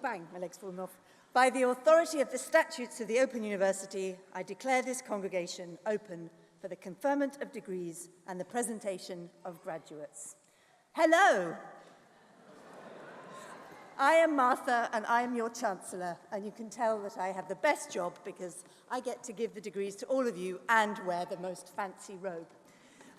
Bang, my leg's fallen off. By the authority of the statutes of the Open University, I declare this congregation open for the conferment of degrees and the presentation of graduates. Hello! I am Martha and I am your Chancellor, and you can tell that I have the best job because I get to give the degrees to all of you and wear the most fancy robe.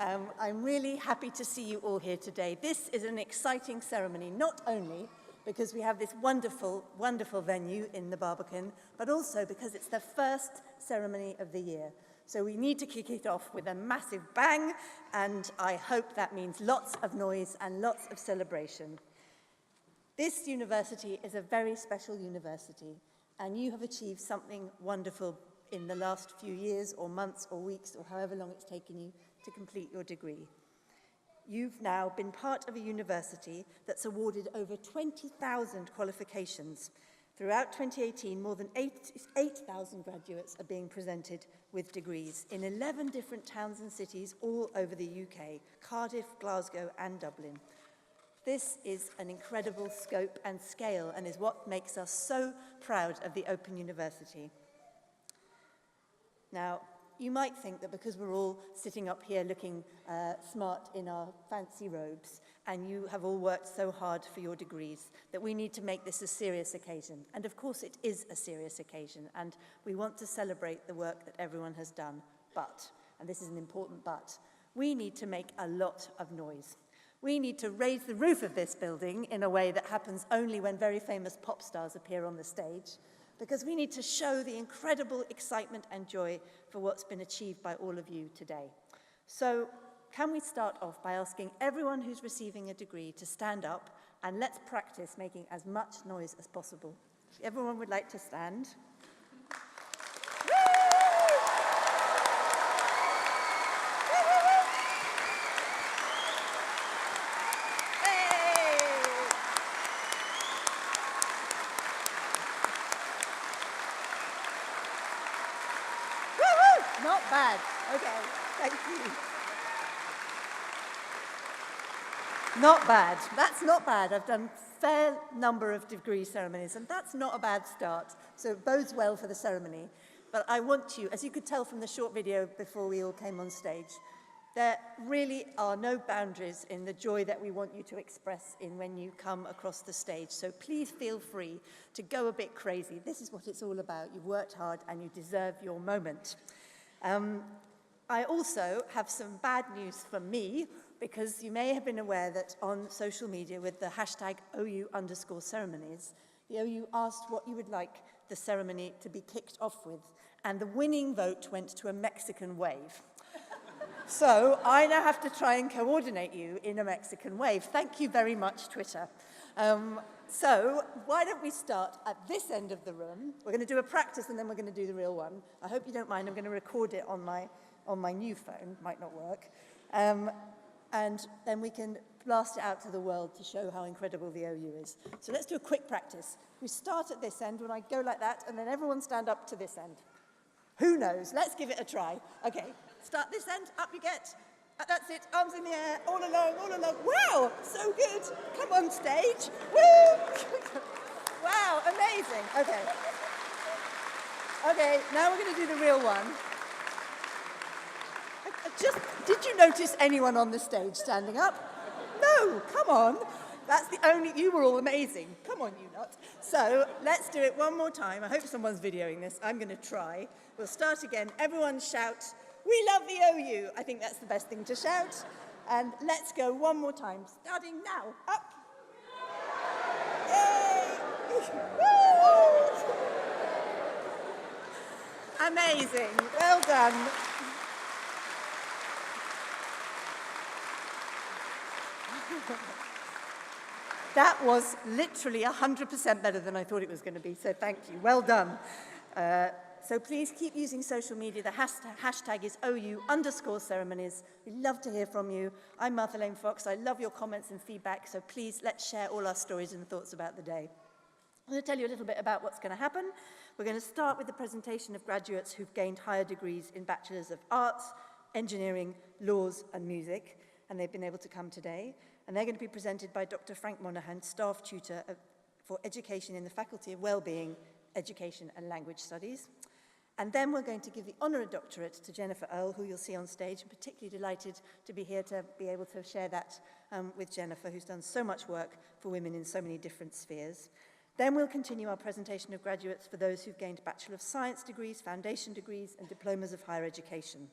I'm really happy to see you all here today. This is an exciting ceremony, not only because we have this wonderful, wonderful venue in the Barbican, but also because it's the first ceremony of the year. So we need to kick it off with a massive bang, and I hope that means lots of noise and lots of celebration. This university is a very special university, and you have achieved something wonderful in the last few years or months or weeks or however long it's taken you to complete your degree. You've now been part of a university that's awarded over 20,000 qualifications. Throughout 2018, more than 8,000 graduates are being presented with degrees in 11 different towns and cities all over the UK, Cardiff, Glasgow and Dublin. This is an incredible scope and scale and is what makes us so proud of the Open University. Now, you might think that because we're all sitting up here looking smart in our fancy robes, and you have all worked so hard for your degrees, that we need to make this a serious occasion. And of course it is a serious occasion, and we want to celebrate the work that everyone has done. But, and this is an important but, we need to make a lot of noise. We need to raise the roof of this building in a way that happens only when very famous pop stars appear on the stage, because we need to show the incredible excitement and joy for what's been achieved by all of you today. So, can we start off by asking everyone who's receiving a degree to stand up, and let's practice making as much noise as possible. Everyone would like to stand. Not bad. Okay, thank you. Not bad. That's not bad. I've done a fair number of degree ceremonies, and that's not a bad start. So it bodes well for the ceremony. But I want you, as you could tell from the short video before we all came on stage, there really are no boundaries in the joy that we want you to express in when you come across the stage. So please feel free to go a bit crazy. This is what it's all about. You've worked hard and you deserve your moment. I also have some bad news for me, because you may have been aware that on social media with the hashtag OU_ceremonies, the OU asked what you would like the ceremony to be kicked off with, and the winning vote went to a Mexican wave. So I now have to try and coordinate you in a Mexican wave. Thank you very much, Twitter. So why don't we start at this end of the room? We're going to do a practice and then we're going to do the real one. I hope you don't mind. I'm going to record it on my new phone. Might not work. And then we can blast it out to the world to show how incredible the OU is. So let's do a quick practice. We start at this end when I go like that, and then everyone stand up to this end. Who knows? Let's give it a try. Okay, start this end, up you get. That's it, arms in the air, all along, all along. Wow, so good. Come on stage. Woo! Wow, amazing. Okay. Okay, now we're going to do the real one. Did you notice anyone on the stage standing up? No, come on. That's the only, you were all amazing. Come on, you lot. So let's do it one more time. I hope someone's videoing this. I'm going to try. We'll start again. Everyone shout, "We love the OU." I think that's the best thing to shout. And let's go one more time, starting now. Up. Yay! Woo! Amazing. Well done. That was literally 100% better than I thought it was going to be, so thank you. Well done. So please keep using social media. The hashtag is OU_ceremonies. We'd love to hear from you. I'm Martha Lane Fox. I love your comments and feedback, so please let's share all our stories and thoughts about the day. I'm going to tell you a little bit about what's going to happen. We're going to start with the presentation of graduates who've gained higher degrees in Bachelors of Arts, Engineering, Laws and Music, and they've been able to come today. And they're going to be presented by Dr. Frank Monaghan, Staff Tutor for Education in the Faculty of Wellbeing, Education and Language Studies. And then we're going to give the honorary doctorate to Jennifer Earle, who you'll see on stage. I'm particularly delighted to be here to be able to share that with Jennifer, who's done so much work for women in so many different spheres. Then we'll continue our presentation of graduates for those who've gained Bachelor of Science degrees, foundation degrees, and diplomas of higher education.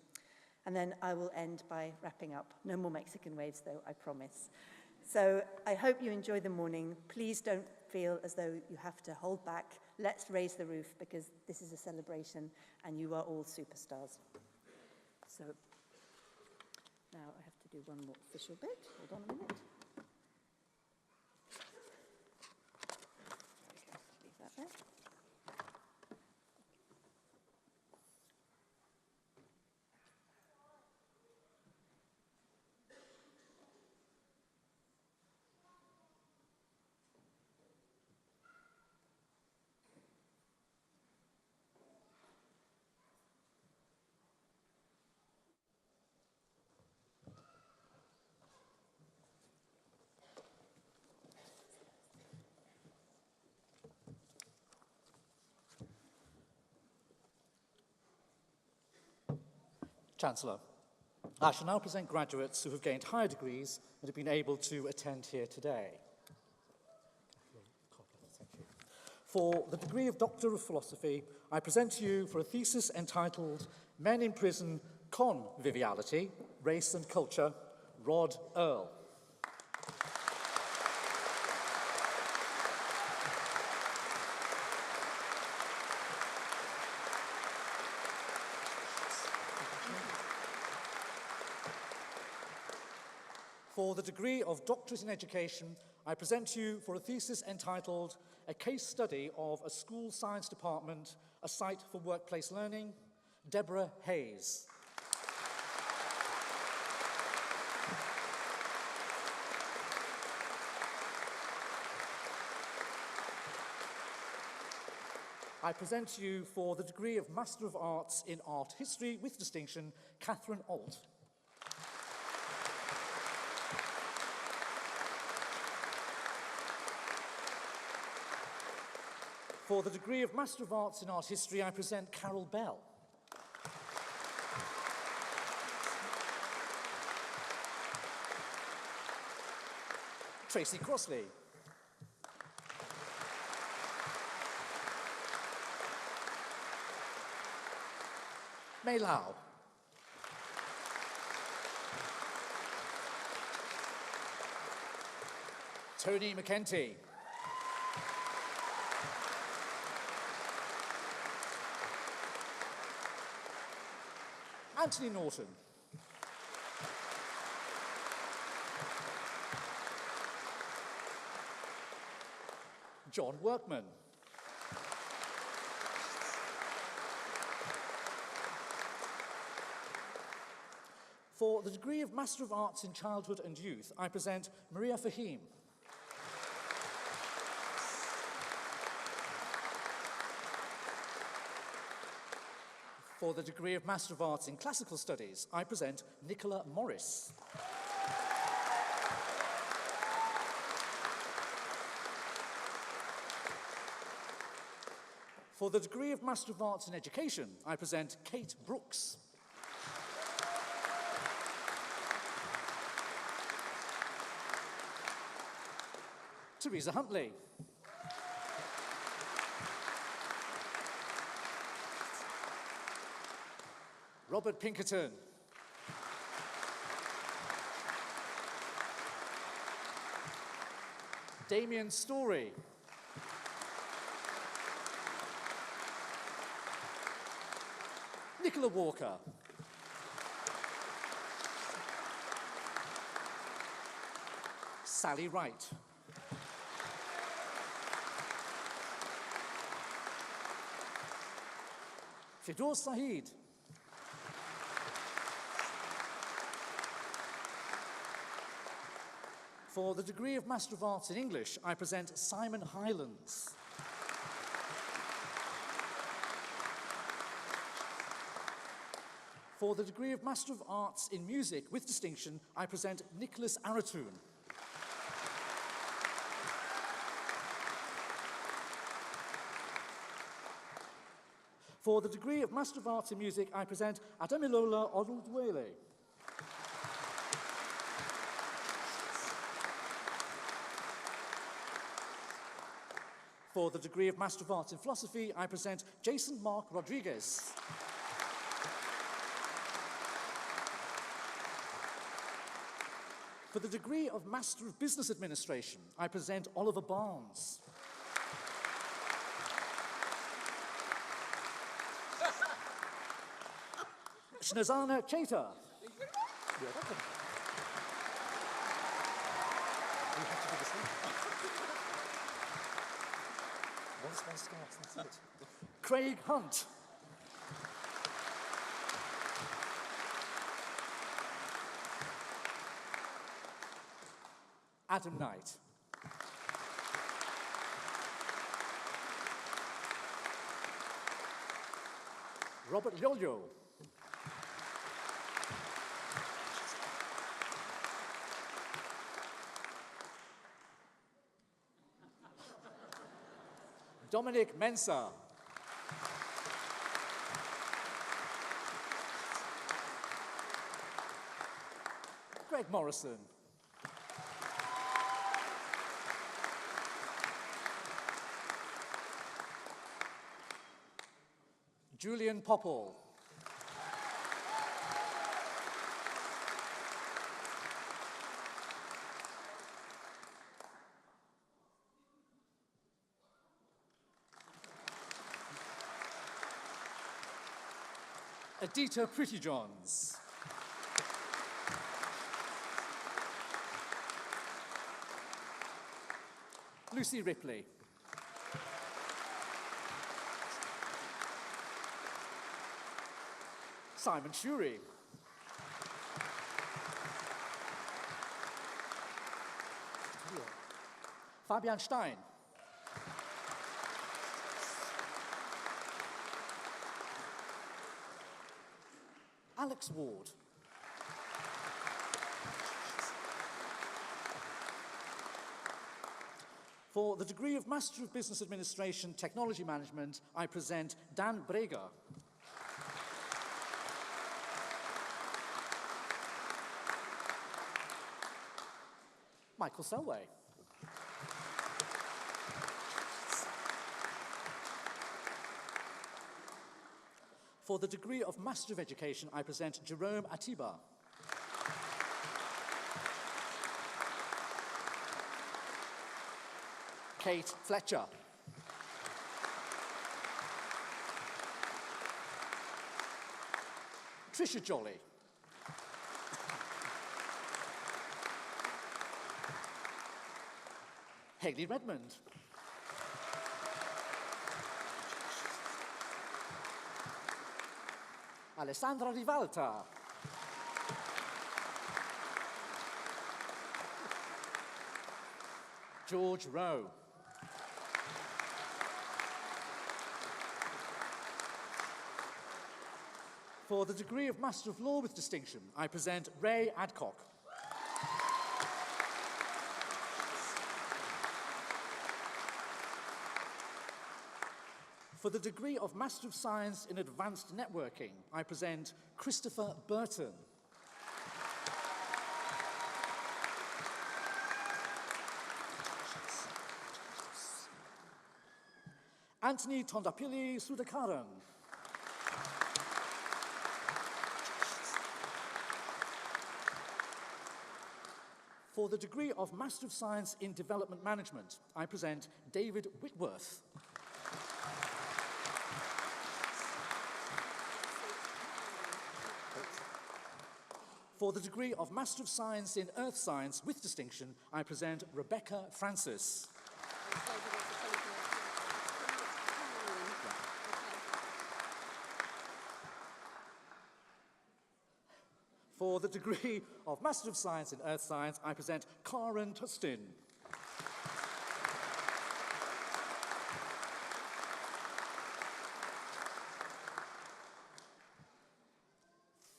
And then I will end by wrapping up. No more Mexican waves, though, I promise. So I hope you enjoy the morning. Please don't feel as though you have to hold back. Let's raise the roof, because this is a celebration and you are all superstars. So now I have to do one more official bit. Hold on a minute. Okay, leave that there. Chancellor, I shall now present graduates who have gained higher degrees and have been able to attend here today. For the degree of Doctor of Philosophy, I present to you for a thesis entitled Men in Prison, Conviviality, Race and Culture, Rod Earle. For the degree of Doctorate in Education, I present to you for a thesis entitled A Case Study of a School Science Department, a Site for Workplace Learning, Deborah Hayes. I present to you for the degree of Master of Arts in Art History with distinction, Catherine Alt. For the degree of Master of Arts in Art History, I present Carol Bell. Tracy Crossley. Mei Lau. Tony McEntee. Anthony Norton. John Workman. For the degree of Master of Arts in Childhood and Youth, I present Maria Fahim. For the degree of Master of Arts in Classical Studies, I present Nicola Morris. For the degree of Master of Arts in Education, I present Kate Brooks. Teresa Huntley. Robert Pinkerton. Damien Story. Nicola Walker. Sally Wright. Fidoor Saeed. For the degree of Master of Arts in English, I present Simon Highlands. For the degree of Master of Arts in Music with distinction, I present Nicholas Aratoun. For the degree of Master of Arts in Music, I present Ademilola Odudwele. For the degree of Master of Arts in Philosophy, I present Jason Mark Rodriguez. For the degree of Master of Business Administration, I present Oliver Barnes. Shnazana Chater. You're welcome. You have to do this thing. One scarf, that's it. Craig Hunt. Adam Knight. Robert Lyolyo. Dominic Mensah. Greg Morrison. Julian Popple. Adita Prettyjohns. Lucy Ripley. Simon Shuri. Fabian Stein. Alex Ward. For the degree of Master of Business Administration, Technology Management, I present Dan Brega. Michael Selway. For the degree of Master of Education, I present Jerome Atiba. Kate Fletcher. Tricia Jolly. Hayley Redmond. Alessandra Rivalta. George Rowe. For the degree of Master of Law with distinction, I present Ray Adcock. For the degree of Master of Science in Advanced Networking, I present Christopher Burton. Anthony Tondapilli Sudhakaran. For the degree of Master of Science in Development Management, I present David Whitworth. For the degree of Master of Science in Earth Science with distinction, I present Rebecca Francis. For the degree of Master of Science in Earth Science, I present Karen Tustin.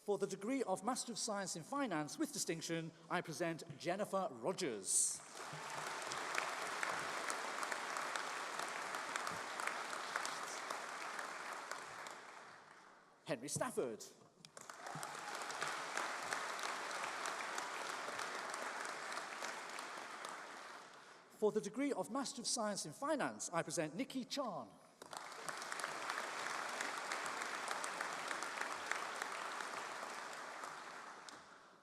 For the degree of Master of Science in Finance with distinction, I present Jennifer Rogers. Henry Stafford. For the degree of Master of Science in Finance, I present Nikki Chan.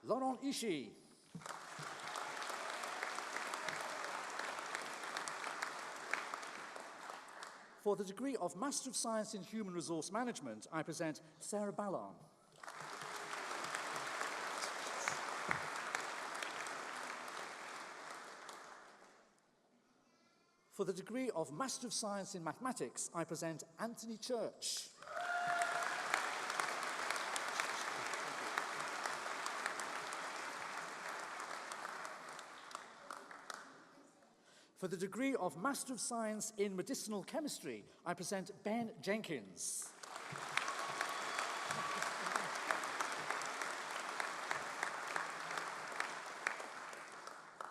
Laurent Ishii. For the degree of Master of Science in Human Resource Management, I present Sarah Ballon. For the degree of Master of Science in Mathematics, I present Anthony Church. For the degree of Master of Science in Medicinal Chemistry, I present Ben Jenkins.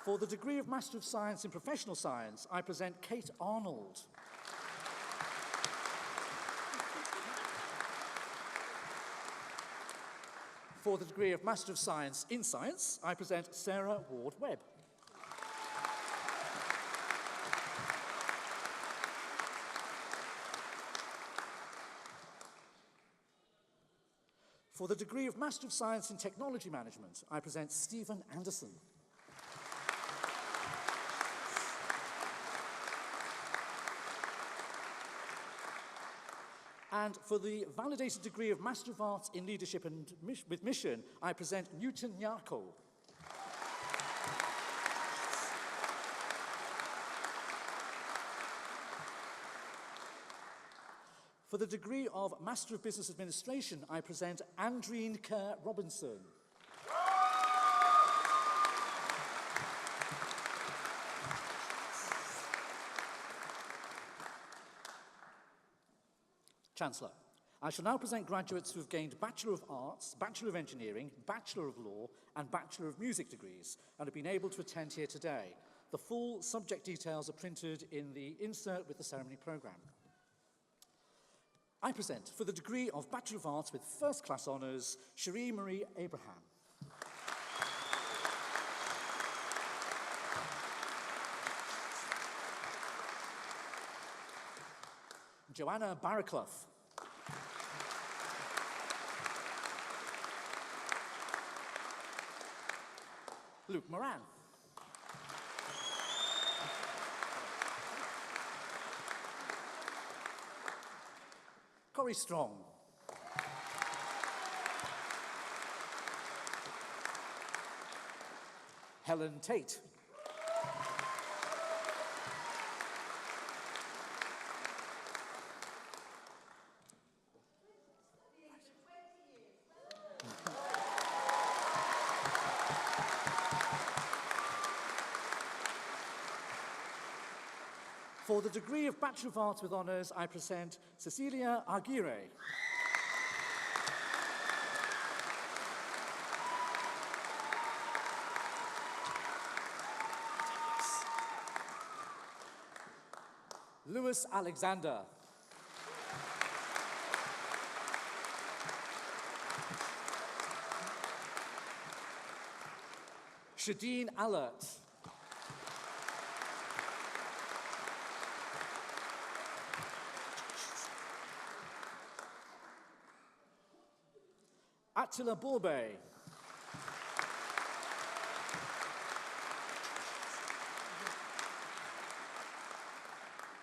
For the degree of Master of Science in Professional Science, I present Kate Arnold. For the degree of Master of Science in Science, I present Sarah Ward-Webb. For the degree of Master of Science in Technology Management, I present Stephen Anderson. And for the validated degree of Master of Arts in Leadership and with Mission, I present Newton Nyarko. For the degree of Master of Business Administration, I present Andreen Kerr Robinson. Chancellor, I shall now present graduates who have gained Bachelor of Arts, Bachelor of Engineering, Bachelor of Law, and Bachelor of Music degrees and have been able to attend here today. The full subject details are printed in the insert with the ceremony programme. I present, for the degree of Bachelor of Arts with First Class Honours, Cherie Marie Abraham. Joanna Barraclough. Luke Moran. Corey Strong. Helen Tate. For the degree of Bachelor of Arts with Honours, I present Cecilia Aguirre. Lewis Alexander. Shadeen Allert. Attila Borbe.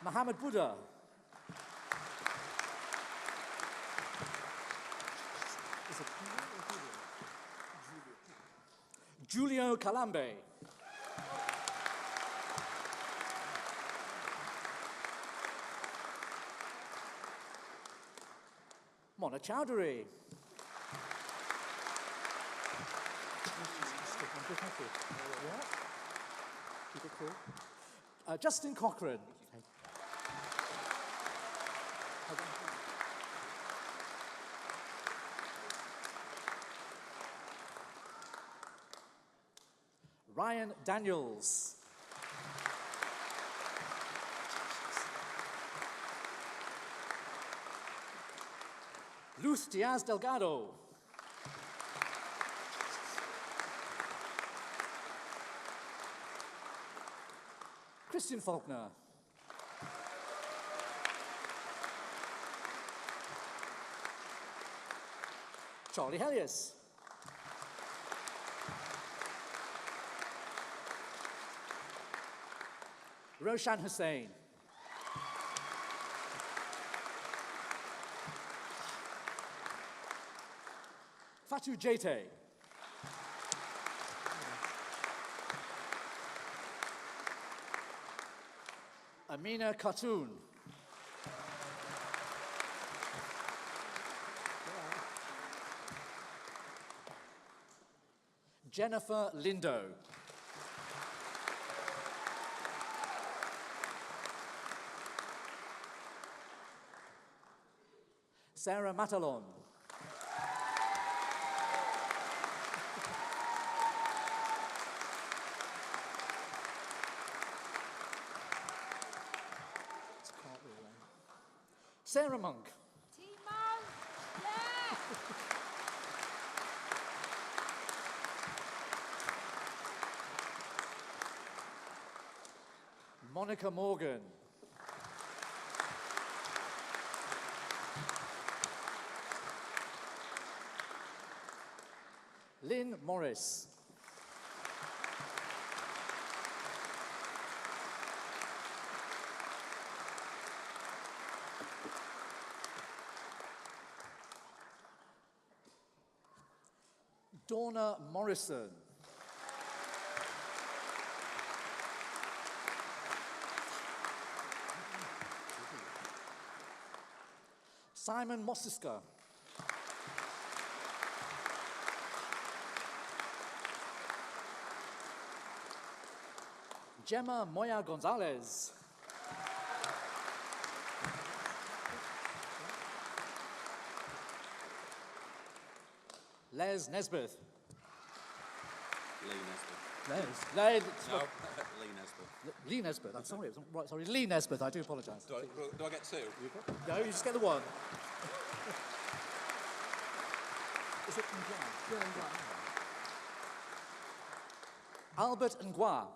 Mohammed Buddha. Julio Calambe. Mona Chowdhury. Keep it cool. Justin Cochran. Ryan Daniels. Luz Diaz Delgado. Christian Faulkner. Charlie Hellius. Roshan Hussain. Fatu Jete. Amina Khatun. Jennifer Lindo. Sarah Matalon. Sarah Monk. T-Monk, yeah! Monica Morgan. Lynn Morris. Donna Morrison. Simon Mosiska. Gemma Moya Gonzalez. Les Nesbitt. Lee Nesbitt. Les. No, Lee Nesbitt. Lee Nesbitt, I'm sorry. Right, sorry, Lee Nesbitt, I do apologise. Do I get two? No, you just get the one. Is it Nguyen? Albert Nguyen.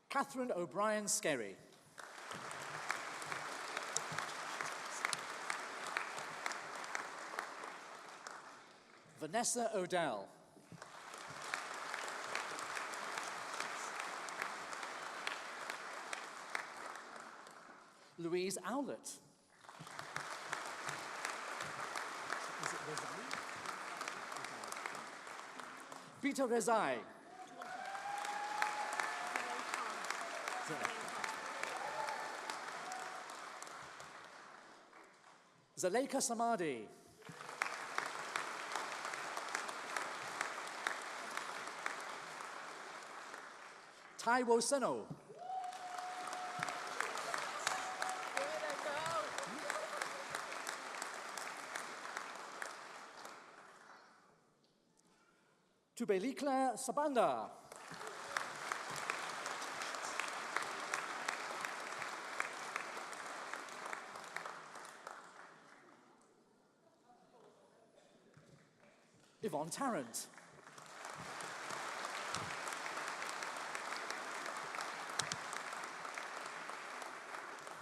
Catherine O'Brien Skerry. Vanessa O'Dell. Louise Owlett. Is it Rezai? Peter Rezai. Zaleika Samadi. Taiwo Seno. Tubelikla Sabanda. Yvonne Tarrant.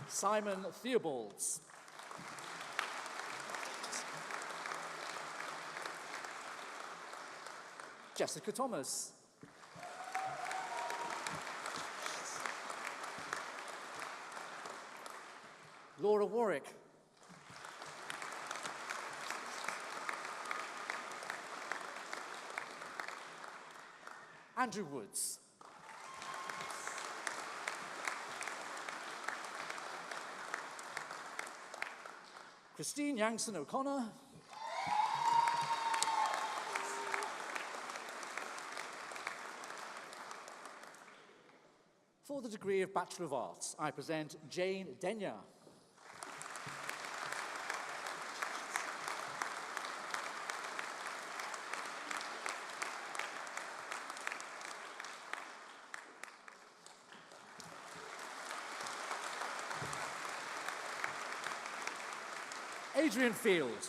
Simon Theobalds. Jessica Thomas. Laura Warwick. Andrew Woods. Christine Youngson O'Connor. For the degree of Bachelor of Arts, I present Jane Denya. Adrian Field.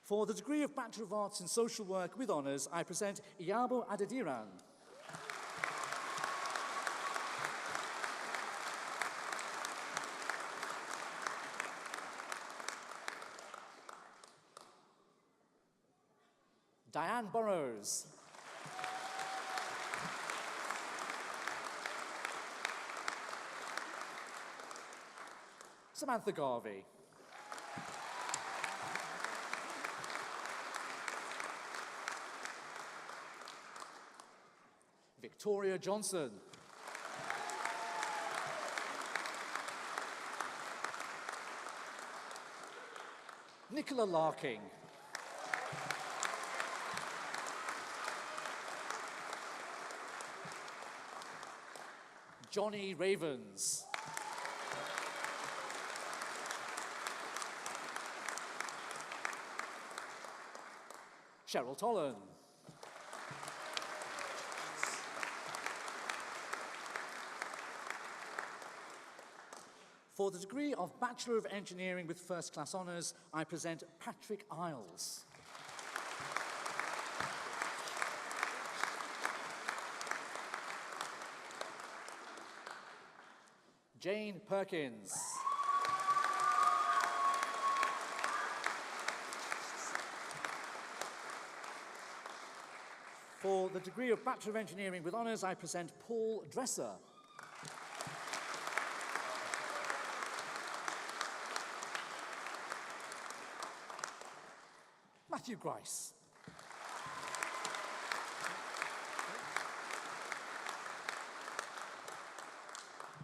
For the degree of Bachelor of Arts in Social Work with Honours, I present Iyabo Adediran. Diane Burrows. Samantha Garvey. Victoria Johnson. Nicola Larking. Johnny Ravens. Cheryl Tollan. For the degree of Bachelor of Engineering with First Class Honours, I present Patrick Isles. Jane Perkins. For the degree of Bachelor of Engineering with Honours, I present Paul Dresser. Matthew Grice.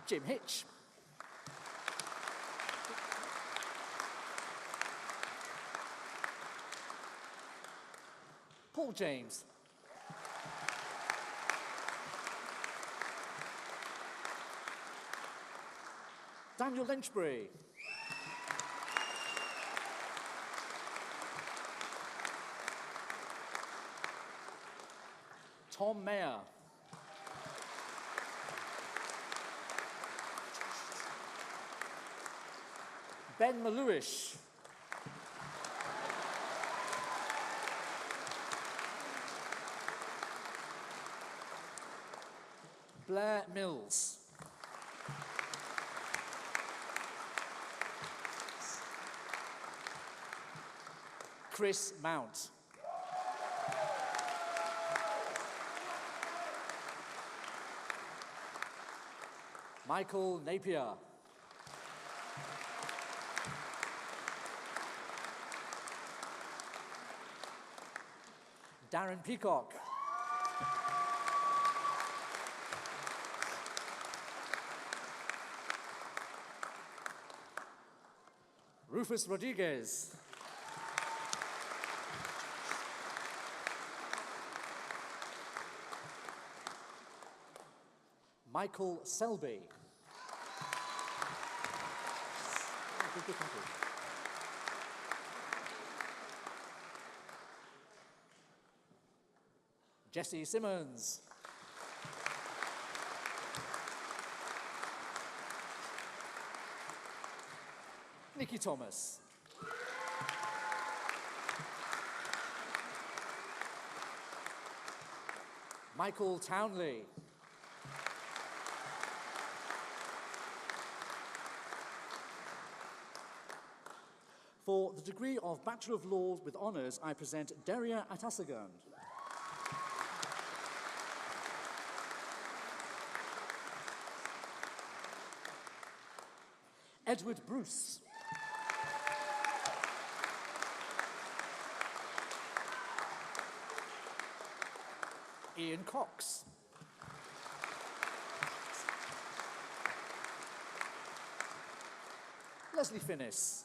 Jim Hitch. Paul James. Daniel Lynchbury. Tom Mayer. Ben Maluish. Blair Mills. Chris Mount. Michael Napier. Darren Peacock. Rufus Rodriguez. Michael Selby. Jesse Simmons. Nikki Thomas. Michael Townley. For the degree of Bachelor of Laws with Honours, I present Deria Atasagan. Edward Bruce. Ian Cox. Leslie Finnis.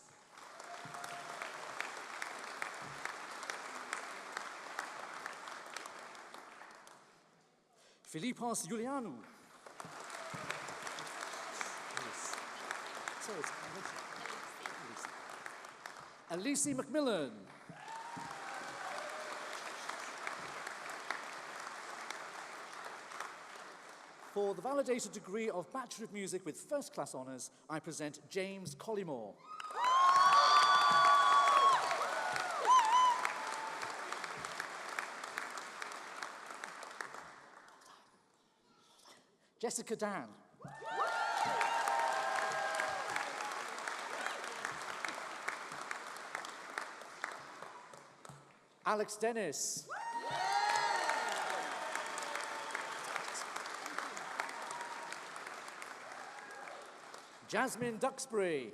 Philippos Iulianu. Elise Macmillan. For the validated degree of Bachelor of Music with First Class Honours, I present James Collymore. Jessica Dan. Alex Dennis. Jasmine Duxbury.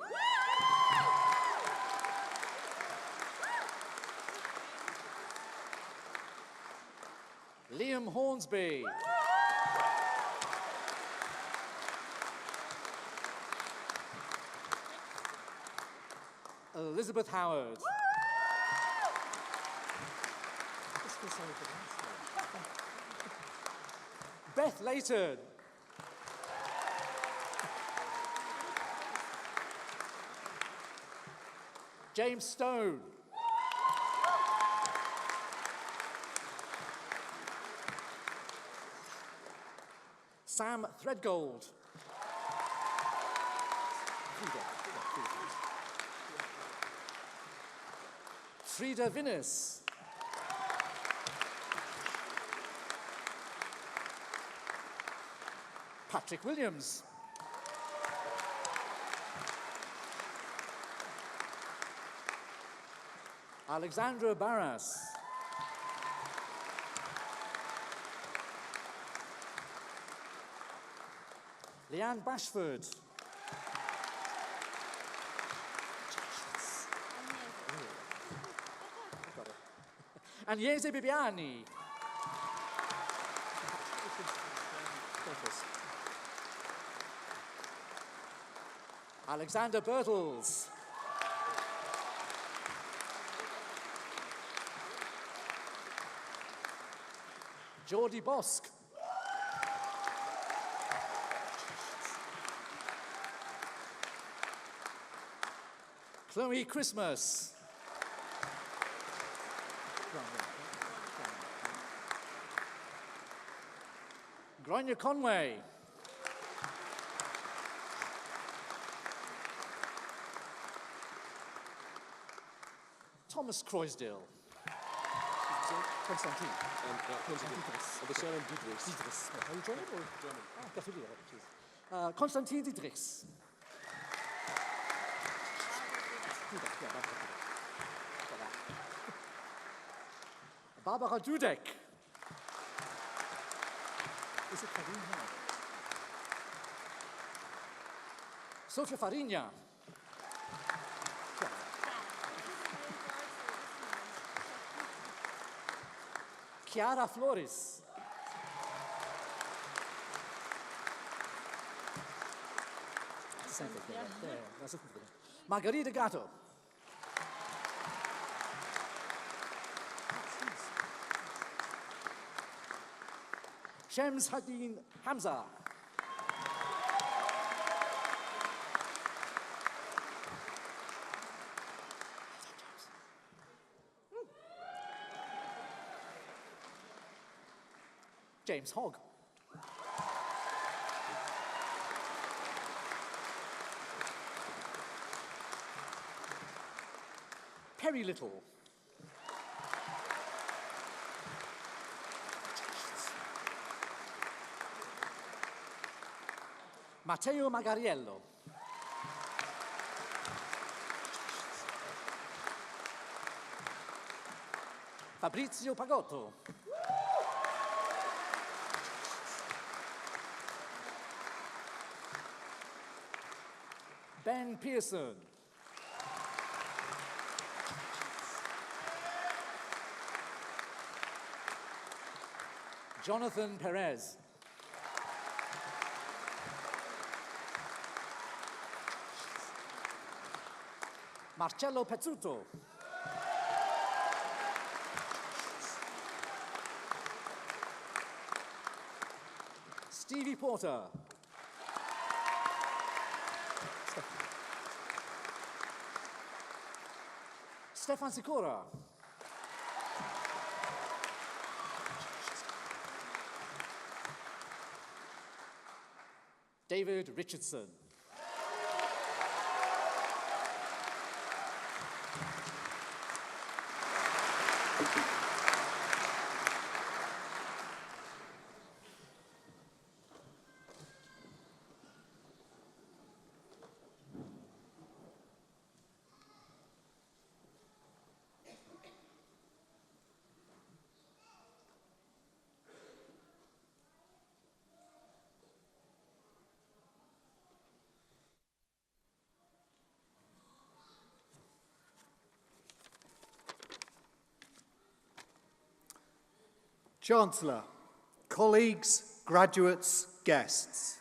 Liam Hornsby. Elizabeth Howard. Beth Layton. James Stone. Sam Threadgold. Frida Vinnis. Patrick Williams. Alexandra Barras. Leanne Bashford. Agnese Bibiani. Alexander Bertels. Geordie Bosk. Chloe Christmas. Grania Conway. Thomas Croysdale. Konstantin. And the surname Diedrichs. Diedrichs. Are you German or? German. Ah, gratuliere. Cheers. Konstantin Diedrichs. Barbara Dudek. Is it Farina? Sofia Farina. Chiara Flores. Margarita Gatto. Shams Hadin Hamza. James Hogg. Perry Little. Matteo Magariello. Fabrizio Pagotto. Ben Pearson. Jonathan Perez. Marcello Pezzuto. Stevie Porter. Stefan Sicora. David Richardson. Chancellor, colleagues, graduates, guests.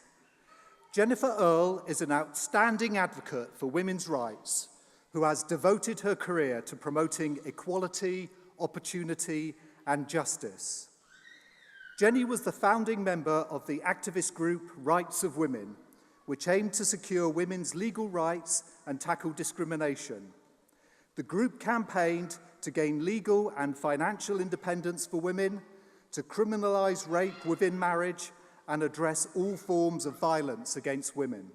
Jennifer Earle is an outstanding advocate for women's rights who has devoted her career to promoting equality, opportunity, and justice. Jenny was the founding member of the activist group Rights of Women, which aimed to secure women's legal rights and tackle discrimination. The group campaigned to gain legal and financial independence for women, to criminalize rape within marriage, and address all forms of violence against women.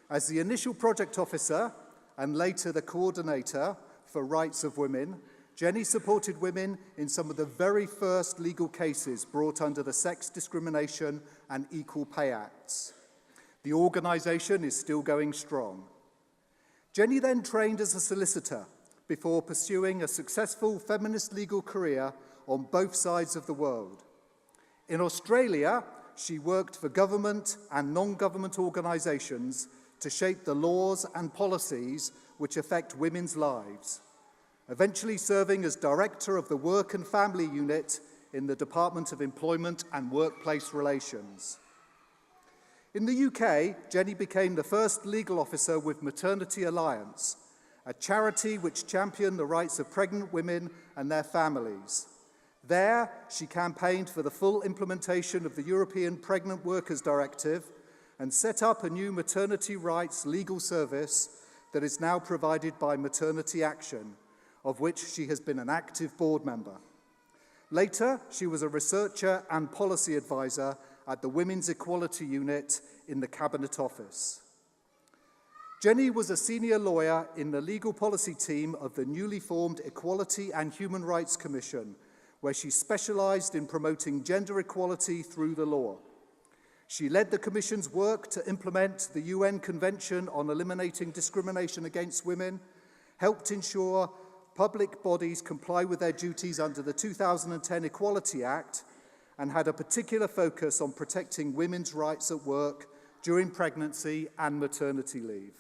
As the initial project officer and later the coordinator for Rights of Women, Jenny supported women in some of the very first legal cases brought under the Sex Discrimination and Equal Pay Acts. The organization is still going strong. Jenny then trained as a solicitor before pursuing a successful feminist legal career on both sides of the world. In Australia, she worked for government and non-government organizations to shape the laws and policies which affect women's lives, eventually serving as director of the Work and Family Unit in the Department of Employment and Workplace Relations. In the UK, Jenny became the first legal officer with Maternity Alliance, a charity which championed the rights of pregnant women and their families. There, she campaigned for the full implementation of the European Pregnant Workers Directive and set up a new maternity rights legal service that is now provided by Maternity Action, of which she has been an active board member. Later, she was a researcher and policy advisor at the Women's Equality Unit in the Cabinet Office. Jenny was a senior lawyer in the legal policy team of the newly formed Equality and Human Rights Commission, where she specialized in promoting gender equality through the law. She led the Commission's work to implement the UN Convention on Eliminating Discrimination Against Women, helped ensure public bodies comply with their duties under the 2010 Equality Act, and had a particular focus on protecting women's rights at work during pregnancy and maternity leave.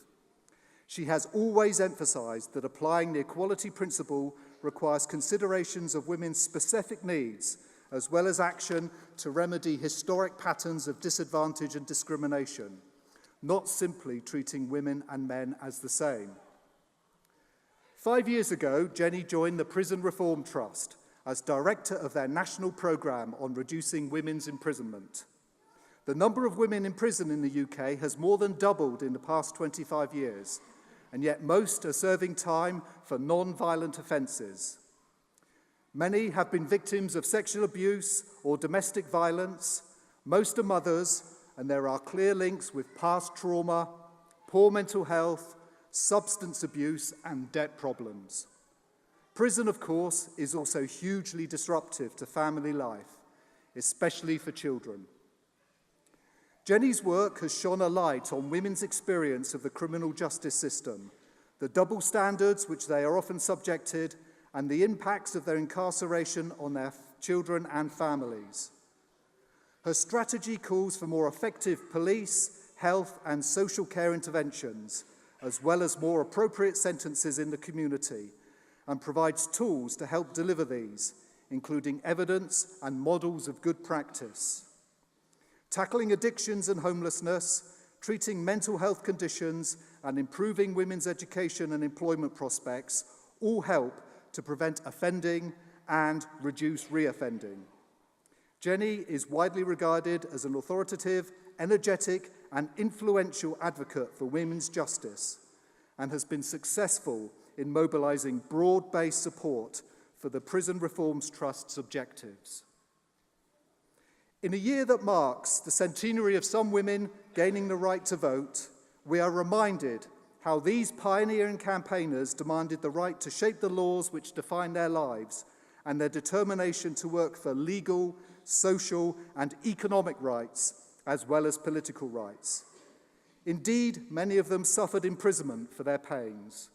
She has always emphasized that applying the equality principle requires considerations of women's specific needs, as well as action to remedy historic patterns of disadvantage and discrimination, not simply treating women and men as the same. 5 years ago, Jenny joined the Prison Reform Trust as director of their national programme on reducing women's imprisonment. The number of women in prison in the UK has more than doubled in the past 25 years, and yet most are serving time for non-violent offences. Many have been victims of sexual abuse or domestic violence. Most are mothers, and there are clear links with past trauma, poor mental health, substance abuse, and debt problems. Prison, of course, is also hugely disruptive to family life, especially for children. Jenny's work has shone a light on women's experience of the criminal justice system, the double standards which they are often subjected, and the impacts of their incarceration on their children and families. Her strategy calls for more effective police, health, and social care interventions, as well as more appropriate sentences in the community, and provides tools to help deliver these, including evidence and models of good practice. Tackling addictions and homelessness, treating mental health conditions, and improving women's education and employment prospects all help to prevent offending and reduce reoffending. Jenny is widely regarded as an authoritative, energetic, and influential advocate for women's justice, and has been successful in mobilizing broad-based support for the Prison Reforms Trust's objectives. In a year that marks the centenary of some women gaining the right to vote, we are reminded how these pioneering campaigners demanded the right to shape the laws which define their lives and their determination to work for legal, social, and economic rights, as well as political rights. Indeed, many of them suffered imprisonment for their pains.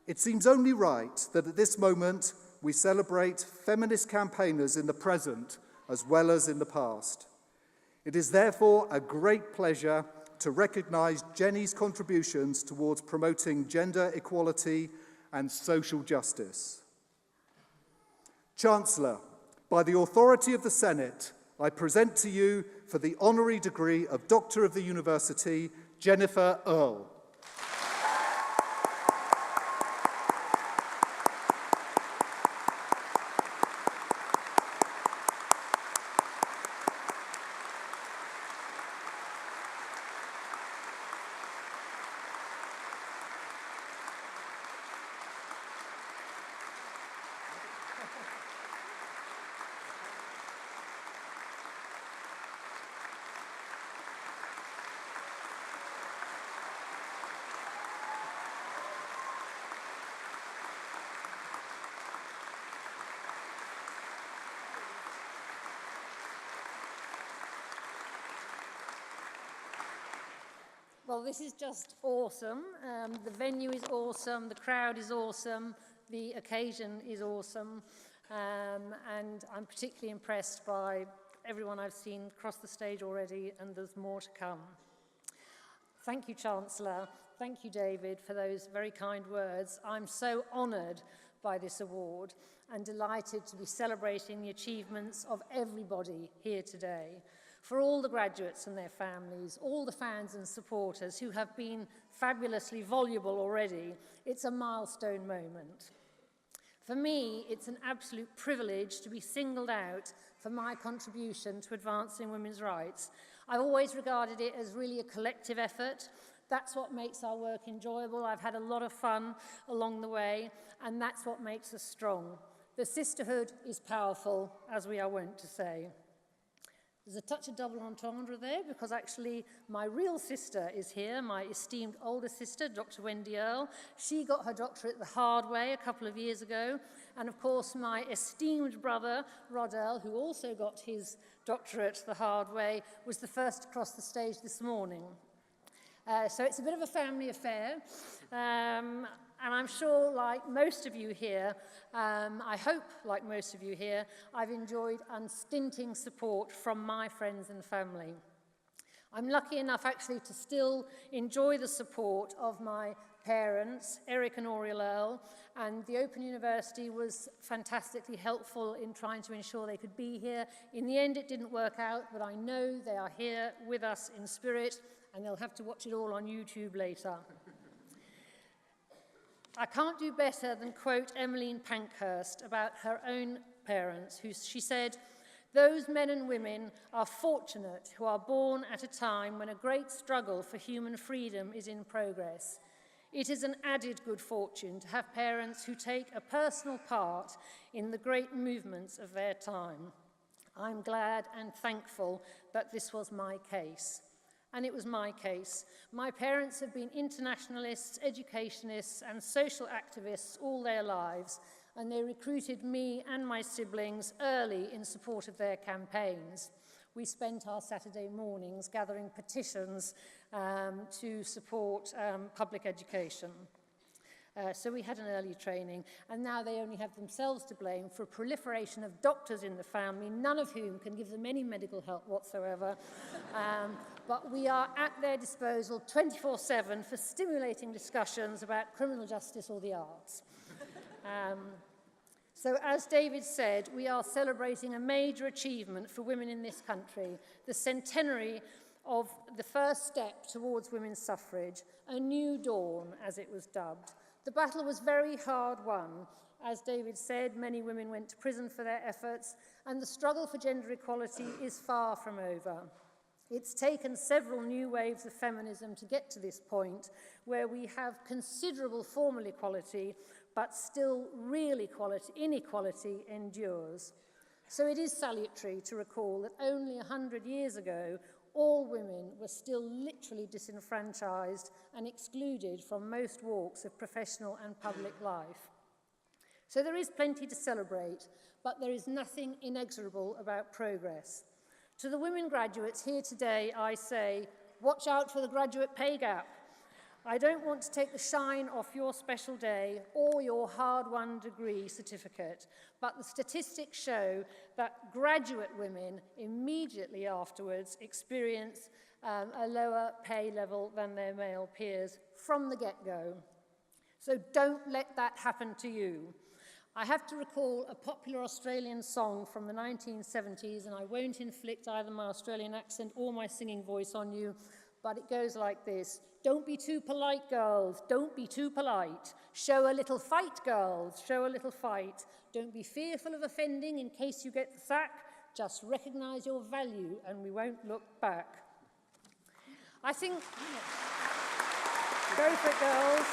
It seems only right that at this moment we celebrate feminist campaigners in the present as well as in the past. It is therefore a great pleasure to recognise Jenny's contributions towards promoting gender equality and social justice. Chancellor, by the authority of the Senate, I present to you for the honorary degree of Doctor of the University, Jennifer Earle. Well, this is just awesome. The venue is awesome, the crowd is awesome, the occasion is awesome, and I'm particularly impressed by everyone I've seen cross the stage already, and there's more to come. Thank you, Chancellor. Thank you, David, for those very kind words. I'm so honoured by this award and delighted to be celebrating the achievements of everybody here today. For all the graduates and their families, all the fans and supporters who have been fabulously voluble already, it's a milestone moment. For me, it's an absolute privilege to be singled out for my contribution to advancing women's rights. I've always regarded it as really a collective effort, That's what makes our work enjoyable. I've had a lot of fun along the way, and that's what makes us strong. The sisterhood is powerful, as we are wont to say. There's a touch of double entendre there, because actually my real sister is here, my esteemed older sister, Dr. Wendy Earle. She got her doctorate the hard way a couple of years ago. And of course, my esteemed brother, Rod Earle, who also got his doctorate the hard way, was the first to cross the stage this morning. So it's a bit of a family affair. And I'm sure, like most of you here, I hope, like most of you here, I've enjoyed unstinting support from my friends and family. I'm lucky enough, actually, to still enjoy the support of my parents, Eric and Oriel Earle, and the Open University was fantastically helpful in trying to ensure they could be here. In the end, it didn't work out, but I know they are here with us in spirit, and they'll have to watch it all on YouTube later. I can't do better than quote Emmeline Pankhurst about her own parents, she said, "Those men and women are fortunate who are born at a time when a great struggle for human freedom is in progress. It is an added good fortune to have parents who take a personal part in the great movements of their time. I'm glad and thankful that this was my case." And it was my case. My parents have been internationalists, educationists, and social activists all their lives, and they recruited me and my siblings early in support of their campaigns. We spent our Saturday mornings gathering petitions to support public education. So we had an early training, and now they only have themselves to blame for a proliferation of doctors in the family, none of whom can give them any medical help whatsoever. But we are at their disposal 24/7 for stimulating discussions about criminal justice or the arts. So as David said, we are celebrating a major achievement for women in this country, the centenary of the first step towards women's suffrage, a new dawn, as it was dubbed. The battle was very hard won. As David said, many women went to prison for their efforts, and the struggle for gender equality is far from over. It's taken several new waves of feminism to get to this point, where we have considerable formal equality, but still real inequality endures. So it is salutary to recall that only 100 years ago, all women were still literally disenfranchised and excluded from most walks of professional and public life. So there is plenty to celebrate, but there is nothing inexorable about progress. To the women graduates here today, I say, watch out for the graduate pay gap. I don't want to take the shine off your special day or your hard-won degree certificate, but the statistics show that graduate women immediately afterwards experience a lower pay level than their male peers from the get-go. So don't let that happen to you. I have to recall a popular Australian song from the 1970s, and I won't inflict either my Australian accent or my singing voice on you, but it goes like this. Don't be too polite, girls. Don't be too polite. Show a little fight, girls. Show a little fight. Don't be fearful of offending in case you get the sack. Just recognize your value and we won't look back. I think... Go for it, girls.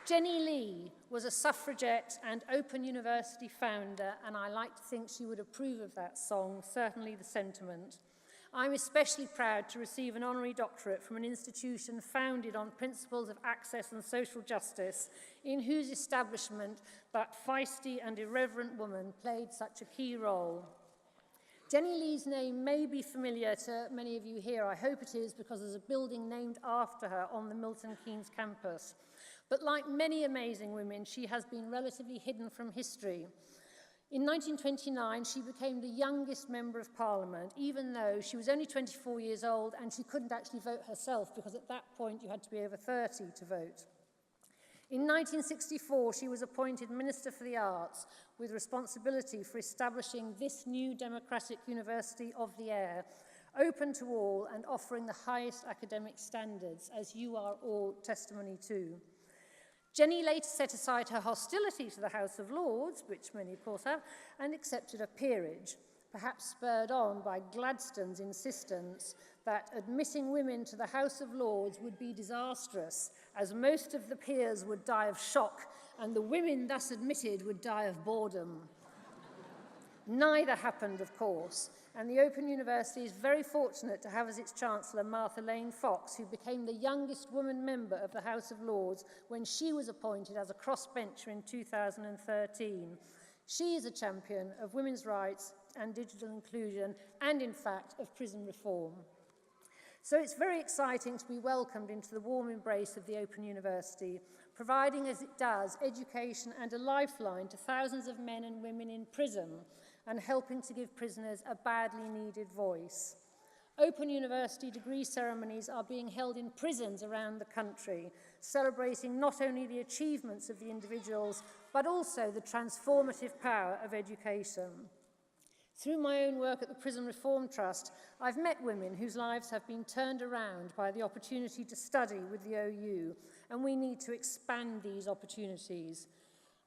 Jenny Lee was a suffragette and Open University founder, and I like to think she would approve of that song, certainly the sentiment. I'm especially proud to receive an honorary doctorate from an institution founded on principles of access and social justice, in whose establishment that feisty and irreverent woman played such a key role. Jenny Lee's name may be familiar to many of you here. I hope it is, because there's a building named after her on the Milton Keynes campus. But like many amazing women, she has been relatively hidden from history. In 1929, she became the youngest member of Parliament, even though she was only 24 years old and she couldn't actually vote herself, because at that point you had to be over 30 to vote. In 1964, she was appointed Minister for the Arts, with responsibility for establishing this new democratic university of the air, open to all and offering the highest academic standards, as you are all testimony to. Jenny later set aside her hostility to the House of Lords, which many of course have, and accepted a peerage. perhaps spurred on by Gladstone's insistence that admitting women to the House of Lords would be disastrous, as most of the peers would die of shock and the women thus admitted would die of boredom. Neither happened, of course, and the Open University is very fortunate to have as its Chancellor Martha Lane Fox, who became the youngest woman member of the House of Lords when she was appointed as a crossbencher in 2013. She is a champion of women's rights and digital inclusion and, in fact, of prison reform. So it's very exciting to be welcomed into the warm embrace of the Open University, providing, as it does, education and a lifeline to thousands of men and women in prison and helping to give prisoners a badly needed voice. Open University degree ceremonies are being held in prisons around the country, celebrating not only the achievements of the individuals, but also the transformative power of education. Through my own work at the Prison Reform Trust, I've met women whose lives have been turned around by the opportunity to study with the OU, and we need to expand these opportunities.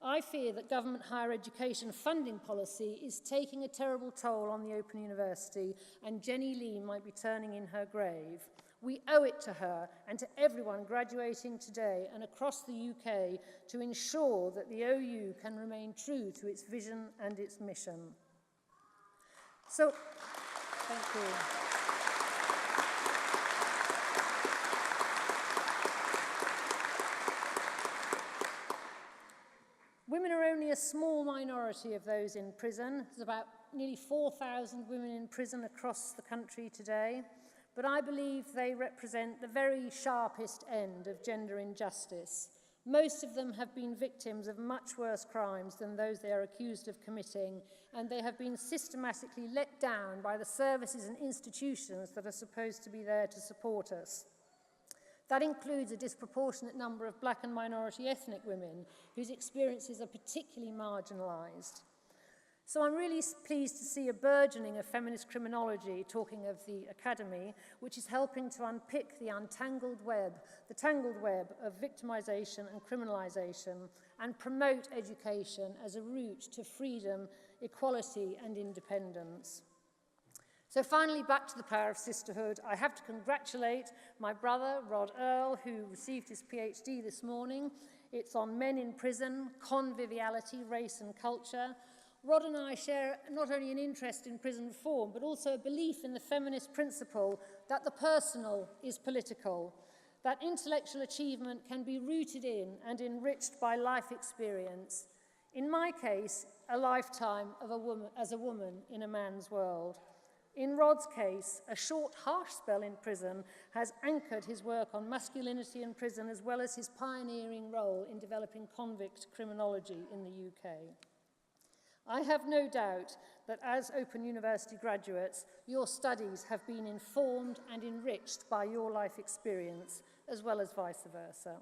I fear that government higher education funding policy is taking a terrible toll on the Open University, and Jenny Lee might be turning in her grave. We owe it to her and to everyone graduating today and across the UK to ensure that the OU can remain true to its vision and its mission. So, thank you. Women are only a small minority of those in prison. There's about nearly 4,000 women in prison across the country today, but I believe they represent the very sharpest end of gender injustice. Most of them have been victims of much worse crimes than those they are accused of committing, and they have been systematically let down by the services and institutions that are supposed to be there to support us. That includes a disproportionate number of black and minority ethnic women whose experiences are particularly marginalised. So I'm really pleased to see a burgeoning of feminist criminology, talking of the Academy, which is helping to unpick the tangled web of victimisation and criminalisation, and promote education as a route to freedom, equality and independence. So finally, back to the power of sisterhood. I have to congratulate my brother, Rod Earl, who received his PhD this morning. It's on men in prison, conviviality, race and culture. Rod and I share not only an interest in prison reform, but also a belief in the feminist principle that the personal is political, that intellectual achievement can be rooted in and enriched by life experience. In my case, a lifetime of as a woman in a man's world. In Rod's case, a short, harsh spell in prison has anchored his work on masculinity in prison, as well as his pioneering role in developing convict criminology in the UK. I have no doubt that as Open University graduates, your studies have been informed and enriched by your life experience, as well as vice versa.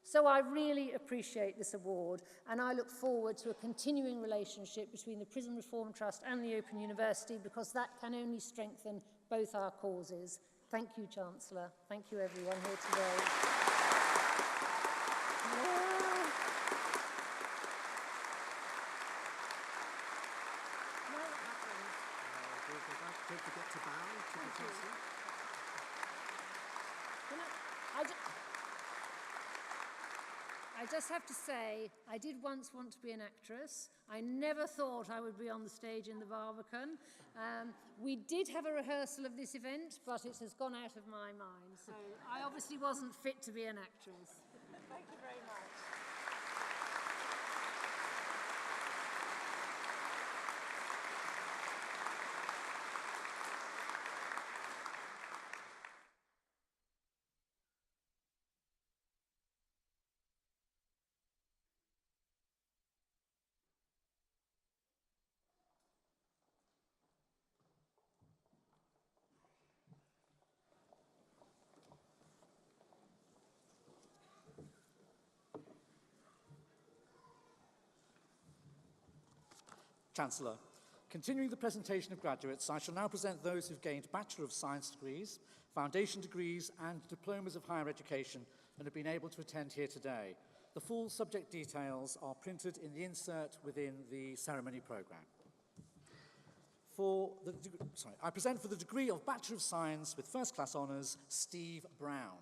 So I really appreciate this award, and I look forward to a continuing relationship between the Prison Reform Trust and the Open University, because that can only strengthen both our causes. Thank you, Chancellor. Thank you, everyone here today. Don't forget to bow to the Chancellor. I just have to say, I did once want to be an actress. I never thought I would be on the stage in the Barbican. We did have a rehearsal of this event, but it has gone out of my mind. So I obviously wasn't fit to be an actress. Thank you very much. Chancellor, continuing the presentation of graduates, I shall now present those who've gained Bachelor of Science degrees, foundation degrees and diplomas of higher education and have been able to attend here today. The full subject details are printed in the insert within the ceremony programme. I present for the degree of Bachelor of Science with First Class Honours, Steve Brown.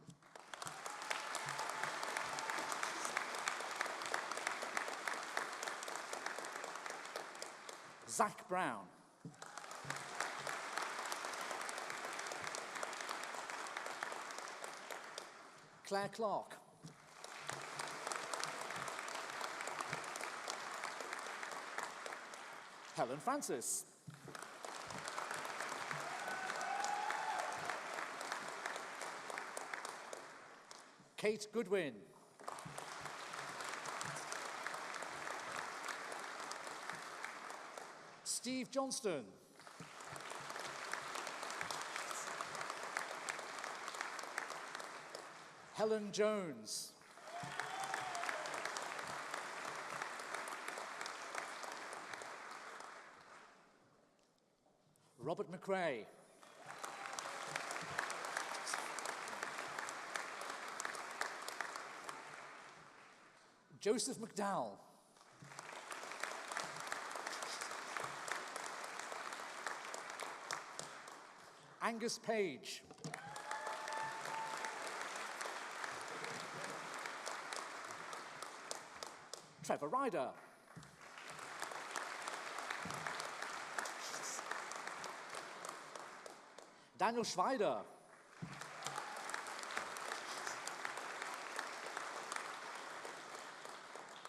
Zach Brown. Claire Clark. Helen Francis. Kate Goodwin. Steve Johnston. Helen Jones. Robert McRae. Joseph McDowell. Angus Page. Trevor Ryder. Daniel Schweider.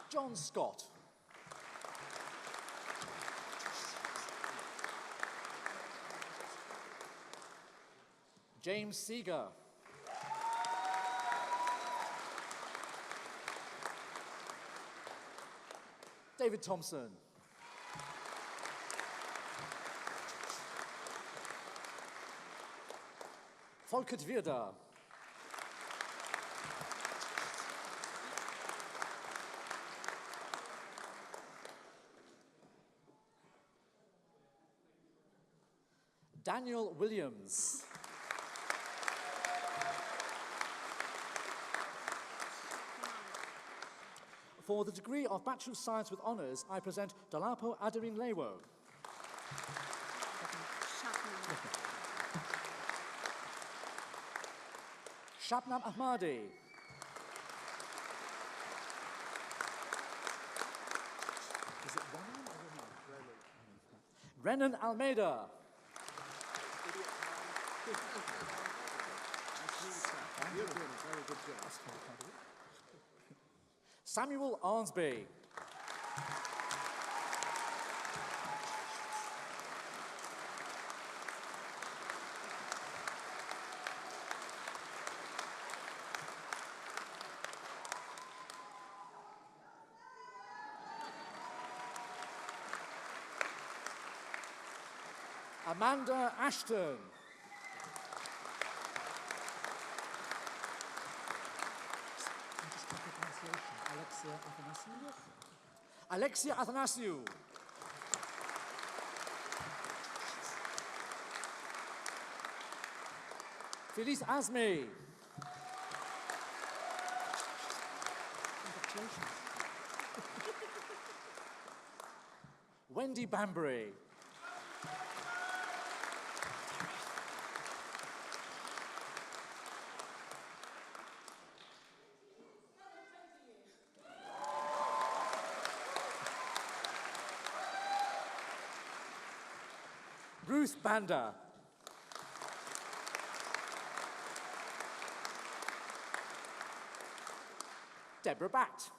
John Scott. James Seeger. David Thompson. Volkert Wirder. Daniel Williams. For the degree of Bachelor of Science with Honours, I present Dolapo Adarin Lewo. Shabnam Ahmadi. Is it Renan or Renan? Renan Almeida. You're doing a very good job. Samuel Arnsby. Amanda Ashton. Alexia Athanasiou. Felice Azmi. Wendy Banbury. Ruth Banda. Deborah Batt.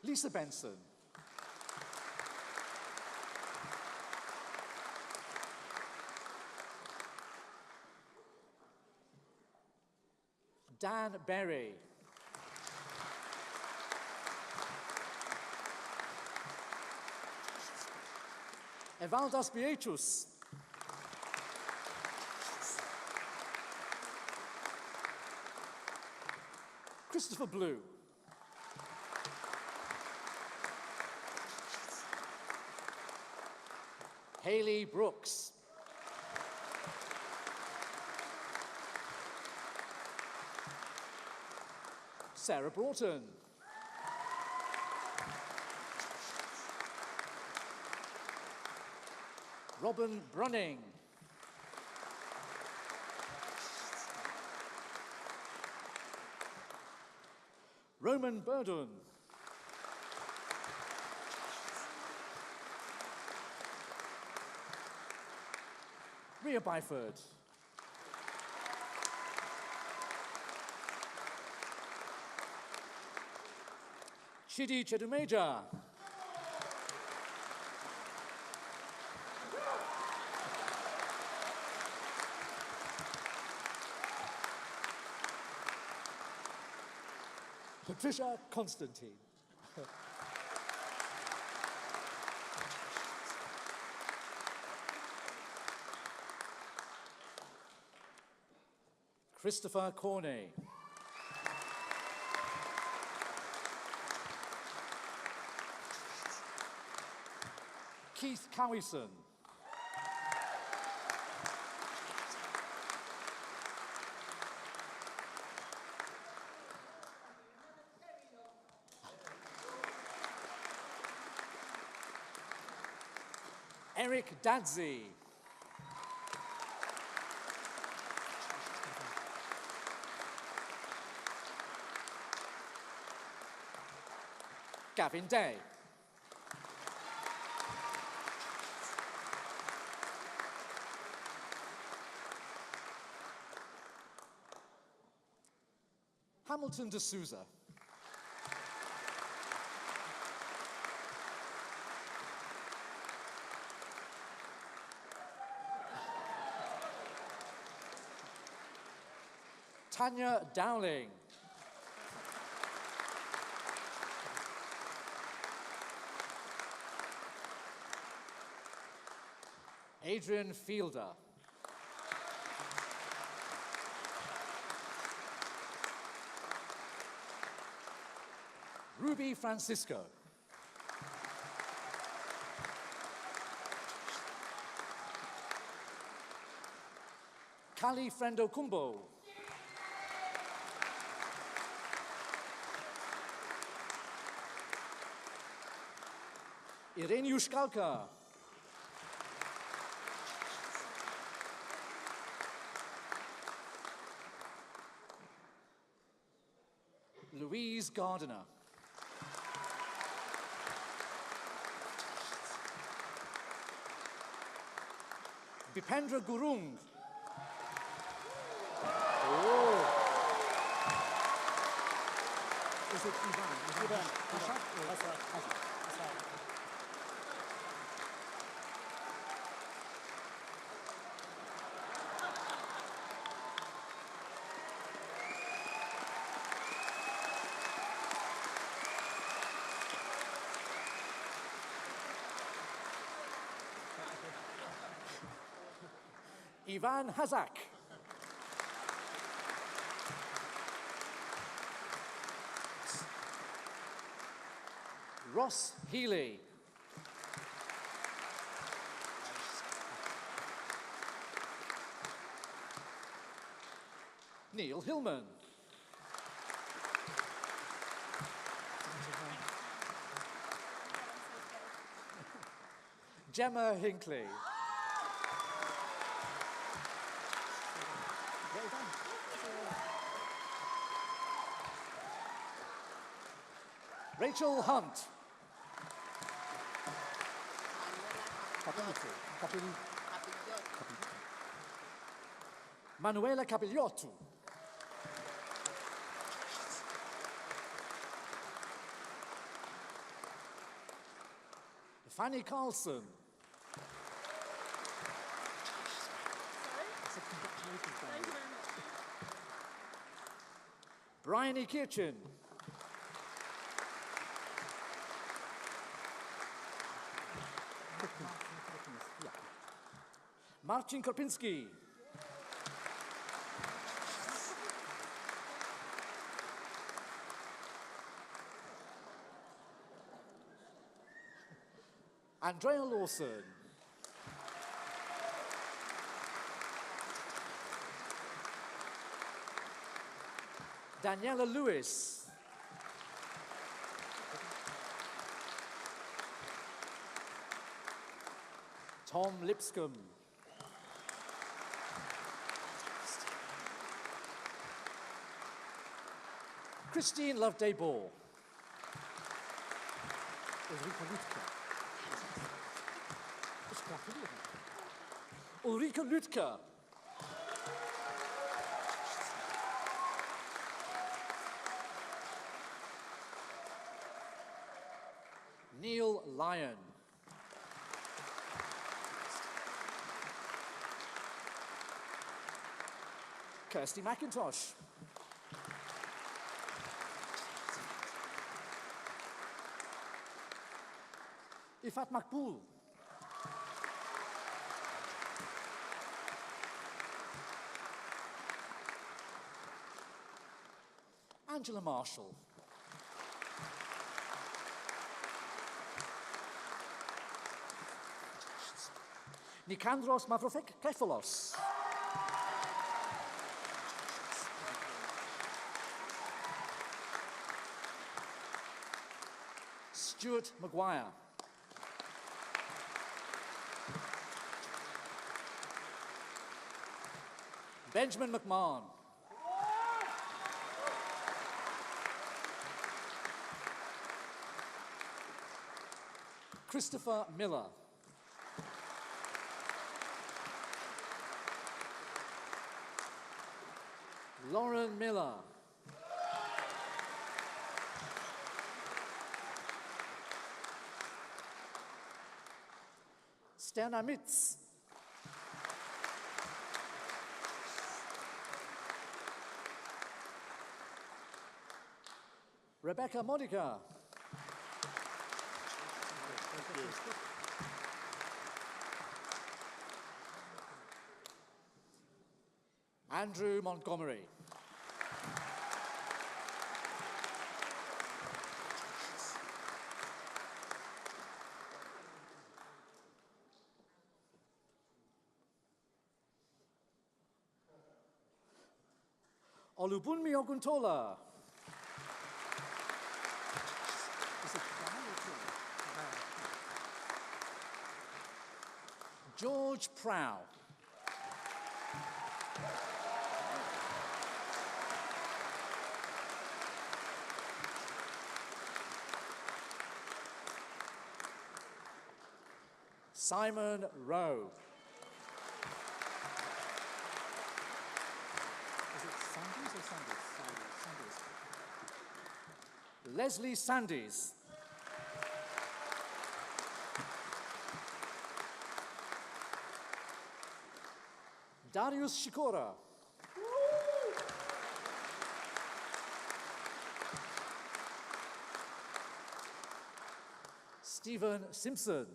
Lisa Benson. Dan Berry. Evaldas Beatus. Christopher Blue. Hayley Brooks. Sarah Broughton. Robin Brunning. Roman Burdon. Ria Byford. Chidi Chedumeja. Patricia Constantine. Christopher Corney. Keith Cowison. Eric Dadzi. Gavin Day. Hamilton de Souza. Tanya Dowling. Adrian Fielder. Ruby Francisco. Kali Frendo Kumbo. Irene Yushkalka. Louise Gardiner. Bipendra Gurung. Is it Ivan? Ashad? Ivan Hazak. Ross Healy. Neil Hillman. Gemma Hinckley. Rachel Hunt. Manuela Capigliotto. Fanny Carlson. Bryony Kirchin. Marcin Korpinski. Andrea Lawson. Daniela Lewis. Tom Lipscomb. Christine Loveday-Ball. Ulrike Lütke. Neil Lyon. Kirsty McIntosh. Ifat Makbul. Angela Marshall. Nikandros Mavrokefalos. Stuart Maguire. Benjamin McMahon. Christopher Miller. Lauren Miller. Sterna Mitz. Rebecca Modica. Andrew Montgomery. Olubunmi Oguntola. George Prow. Simon Rowe. Is it Sandys or Sanders? Sanders. Leslie Sandys. Darius Shikora. Stephen Simpson.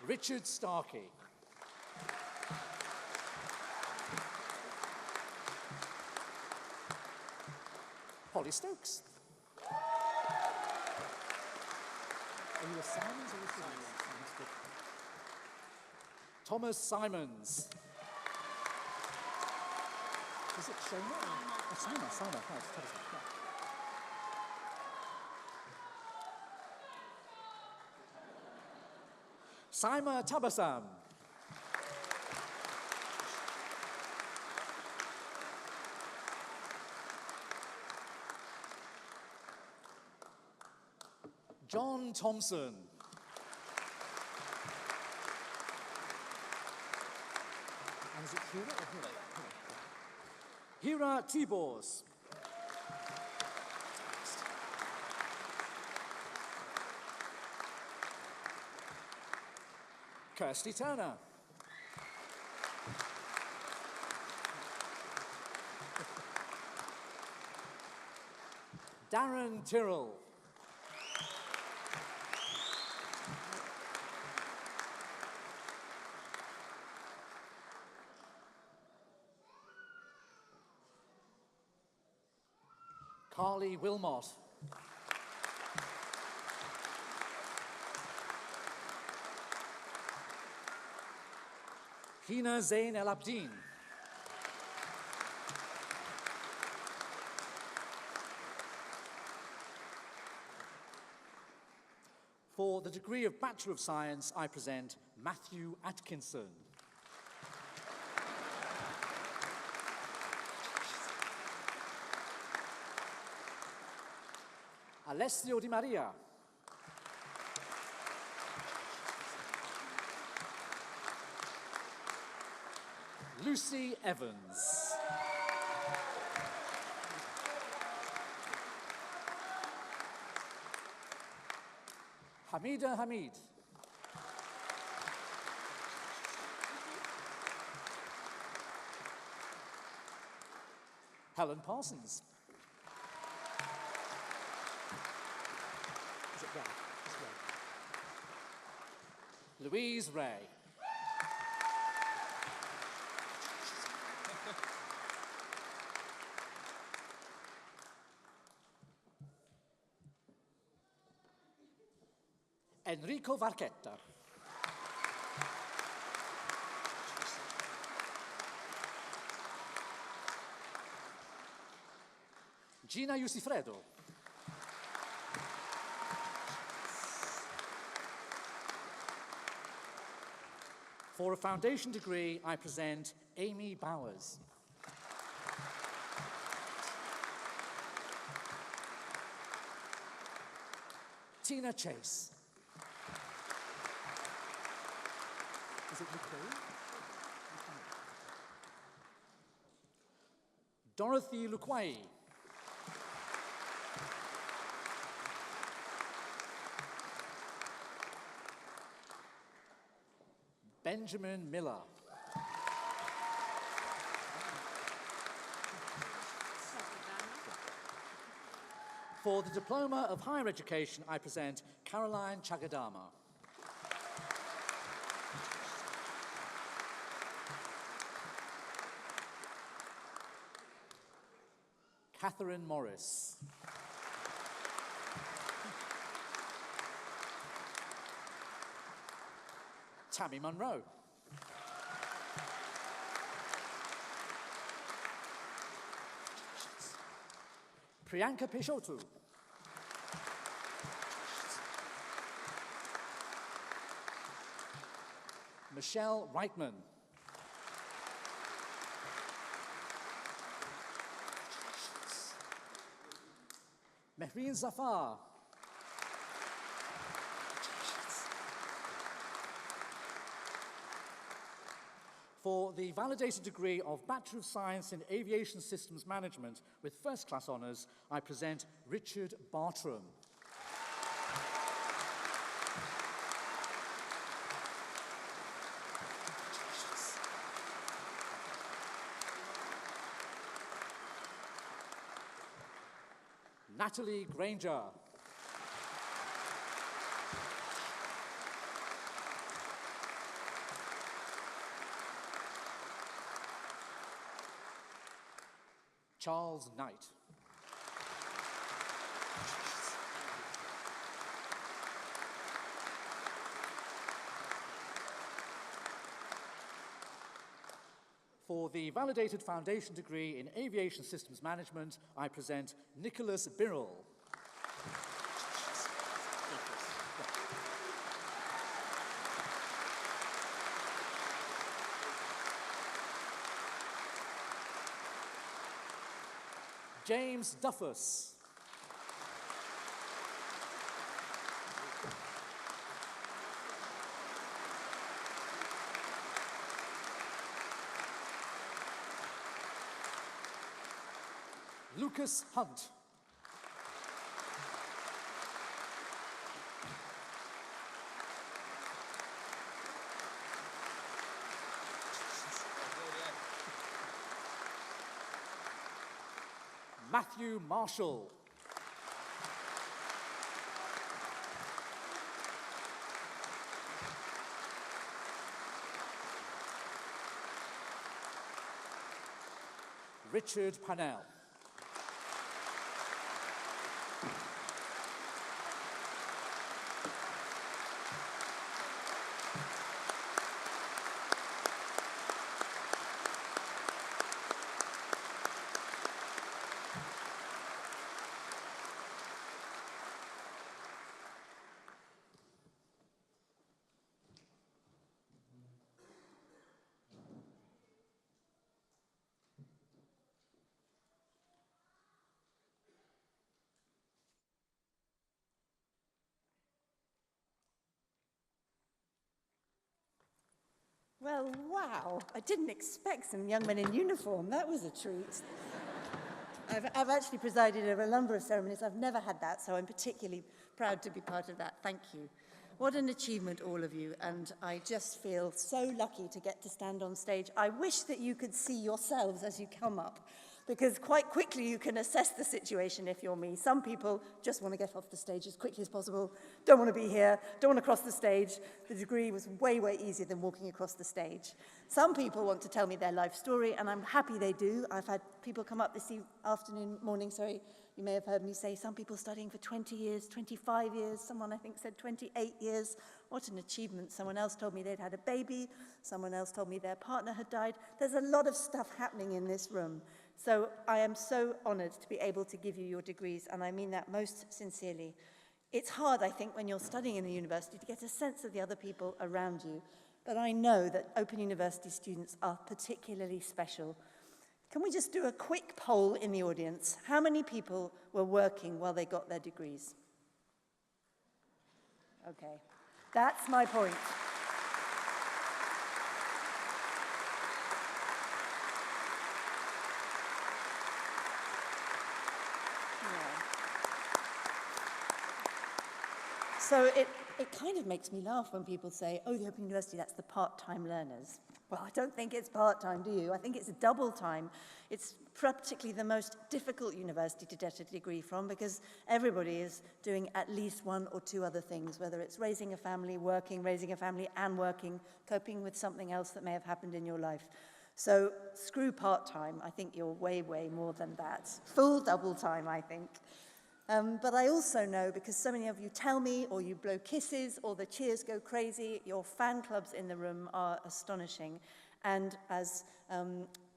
Richard Starkey. Holly Stokes. Are you a Simons or a Simons? Thomas Simons. Is it Shona? Oh, Simon. Right, Thomas, yeah. Saima Tabasam. John Thompson. And is it Hira or Hira? Hira Tibors. Kirsty Turner. Darren Tyrrell. Carly Wilmot. Hina Zain El Abdin. For the degree of Bachelor of Science, I present Matthew Atkinson. Alessio Di Maria. Lucy Evans. Hamida Hamid. Helen Parsons. Is it Ray? It's Ray. Louise Ray. Enrico Varchetta. Gina Jusifredo. For a foundation degree, I present Amy Bowers. Tina Chase. Is it Nicole? Dorothy Lukwai. Benjamin Miller. For the Diploma of Higher Education, I present Caroline Chagadama. Catherine Morris. Tammy Munro. Priyanka Peixoto. Michelle Reitman. Mehreen Zafar. For the validated degree of Bachelor of Science in Aviation Systems Management with first-class honours, I present Richard Bartram. Natalie Granger. Charles Knight. For the validated foundation degree in Aviation Systems Management, I present Nicholas Birrell. James Duffus. Lucas Hunt. Matthew Marshall. Richard Pannell. Well, wow, I didn't expect some young men in uniform. That was a treat. I've actually presided over a number of ceremonies. I've never had that, so I'm particularly proud to be part of that. Thank you. What an achievement, all of you, and I just feel so lucky to get to stand on stage. I wish that you could see yourselves as you come up, because quite quickly you can assess the situation if you're me. Some people just want to get off the stage as quickly as possible, don't want to be here, don't want to cross the stage. The degree was way, way easier than walking across the stage. Some people want to tell me their life story, and I'm happy they do. I've had people come up this morning, you may have heard me say some people studying for 20 years, 25 years, someone I think said 28 years. What an achievement. Someone else told me they'd had a baby, someone else told me their partner had died. There's a lot of stuff happening in this room. So I am so honored to be able to give you your degrees, and I mean that most sincerely. It's hard, I think, when you're studying in a university to get a sense of the other people around you, but I know that Open University students are particularly special. Can we just do a quick poll in the audience? How many people were working while they got their degrees? Okay, that's my point. So it kind of makes me laugh when people say, oh, the Open University, that's the part-time learners. Well, I don't think it's part-time, do you? I think it's double time. It's particularly the most difficult university to get a degree from because everybody is doing at least one or two other things, whether it's raising a family, working, raising a family and working, coping with something else that may have happened in your life. So screw part-time. I think you're way, way more than that. Full double time, I think. But I also know, because so many of you tell me, or you blow kisses, or the cheers go crazy, your fan clubs in the room are astonishing. And as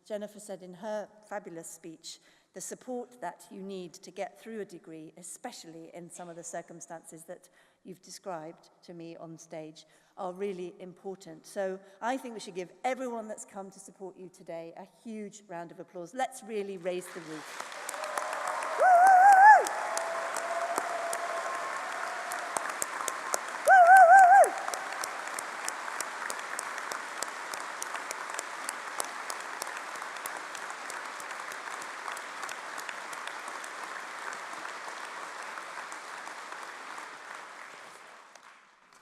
Jennifer said in her fabulous speech, the support that you need to get through a degree, especially in some of the circumstances that you've described to me on stage, are really important. So I think we should give everyone that's come to support you today a huge round of applause. Let's really raise the roof.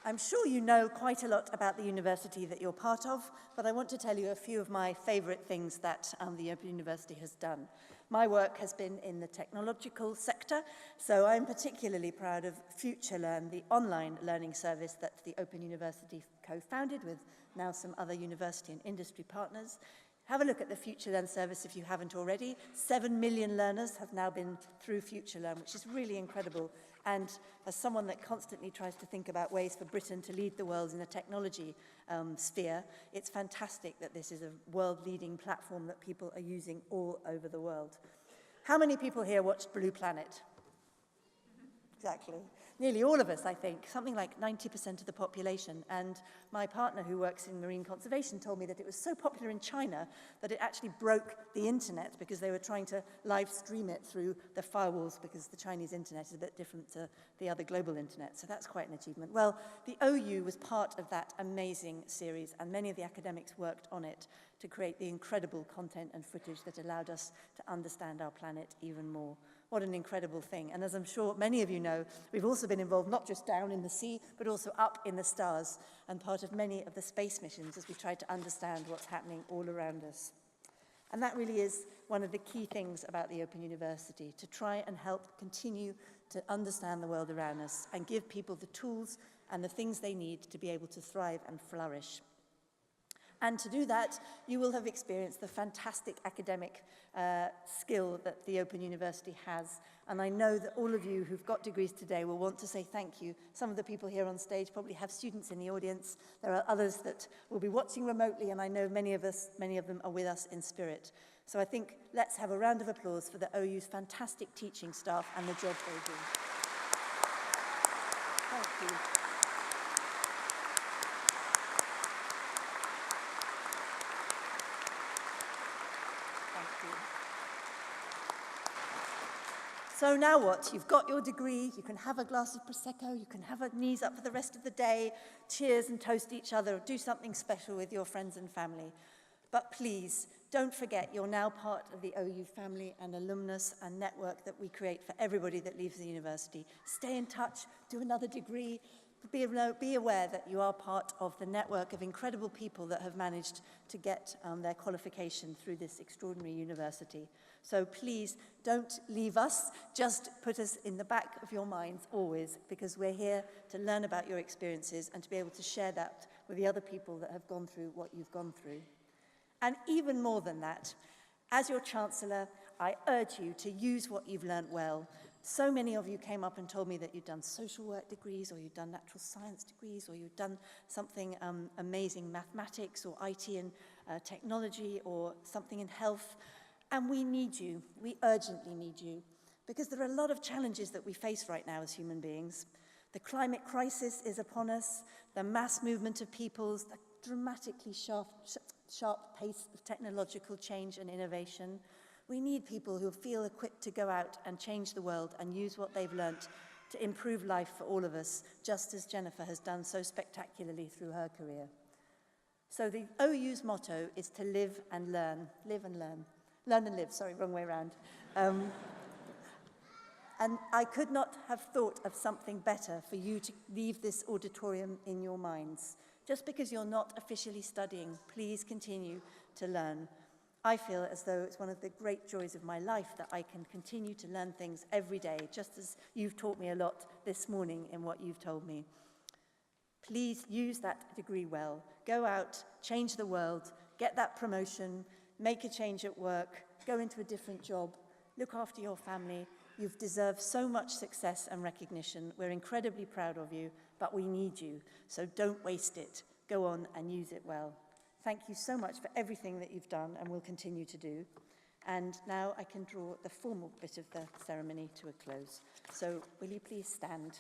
I'm sure you know quite a lot about the university that you're part of, but I want to tell you a few of my favorite things that the Open University has done. My work has been in the technological sector, so I'm particularly proud of FutureLearn, the online learning service that the Open University co-founded with now some other university and industry partners. Have a look at the FutureLearn service if you haven't already. 7 million learners have now been through FutureLearn, which is really incredible. And as someone that constantly tries to think about ways for Britain to lead the world in the technology sphere, it's fantastic that this is a world-leading platform that people are using all over the world. How many people here watched Blue Planet? Exactly. Nearly all of us, I think, something like 90% of the population. And my partner who works in marine conservation told me that it was so popular in China that it actually broke the internet because they were trying to live stream it through the firewalls because the Chinese internet is a bit different to the other global internet. So that's quite an achievement. Well, the OU was part of that amazing series, and many of the academics worked on it to create the incredible content and footage that allowed us to understand our planet even more. What an incredible thing. And as I'm sure many of you know, we've also been involved not just down in the sea, but also up in the stars, and part of many of the space missions as we try to understand what's happening all around us. And that really is one of the key things about the Open University, to try and help continue to understand the world around us and give people the tools and the things they need to be able to thrive and flourish. And to do that, you will have experienced the fantastic academic skill that the Open University has. And I know that all of you who've got degrees today will want to say thank you. Some of the people here on stage probably have students in the audience. There are others that will be watching remotely, and I know many of them are with us in spirit. So I think let's have a round of applause for the OU's fantastic teaching staff and the job they do. Thank you. So now what? You've got your degree, you can have a glass of Prosecco, you can have a knees up for the rest of the day, cheers and toast each other, do something special with your friends and family. But please, don't forget you're now part of the OU family and alumnus and network that we create for everybody that leaves the university. Stay in touch, do another degree, be aware that you are part of the network of incredible people that have managed to get their qualification through this extraordinary university. So please don't leave us, just put us in the back of your minds always, because we're here to learn about your experiences and to be able to share that with the other people that have gone through what you've gone through. And even more than that, as your Chancellor, I urge you to use what you've learnt well. So many of you came up and told me that you'd done social work degrees, or you'd done natural science degrees, or you'd done something amazing, mathematics, or IT and technology, or something in health. And we need you. We urgently need you. Because there are a lot of challenges that we face right now as human beings. The climate crisis is upon us, the mass movement of peoples, the dramatically sharp pace of technological change and innovation. We need people who feel equipped to go out and change the world and use what they've learnt to improve life for all of us, just as Jennifer has done so spectacularly through her career. So the OU's motto is to live and learn. Live and learn. Learn and live, sorry, wrong way around. And I could not have thought of something better for you to leave this auditorium in your minds. Just because you're not officially studying, please continue to learn. I feel as though it's one of the great joys of my life that I can continue to learn things every day, just as you've taught me a lot this morning in what you've told me. Please use that degree well. Go out, change the world, get that promotion, make a change at work, go into a different job, look after your family. You've deserved so much success and recognition. We're incredibly proud of you, but we need you, so don't waste it. Go on and use it well. Thank you so much for everything that you've done and will continue to do. And now I can draw the formal bit of the ceremony to a close. So will you please stand?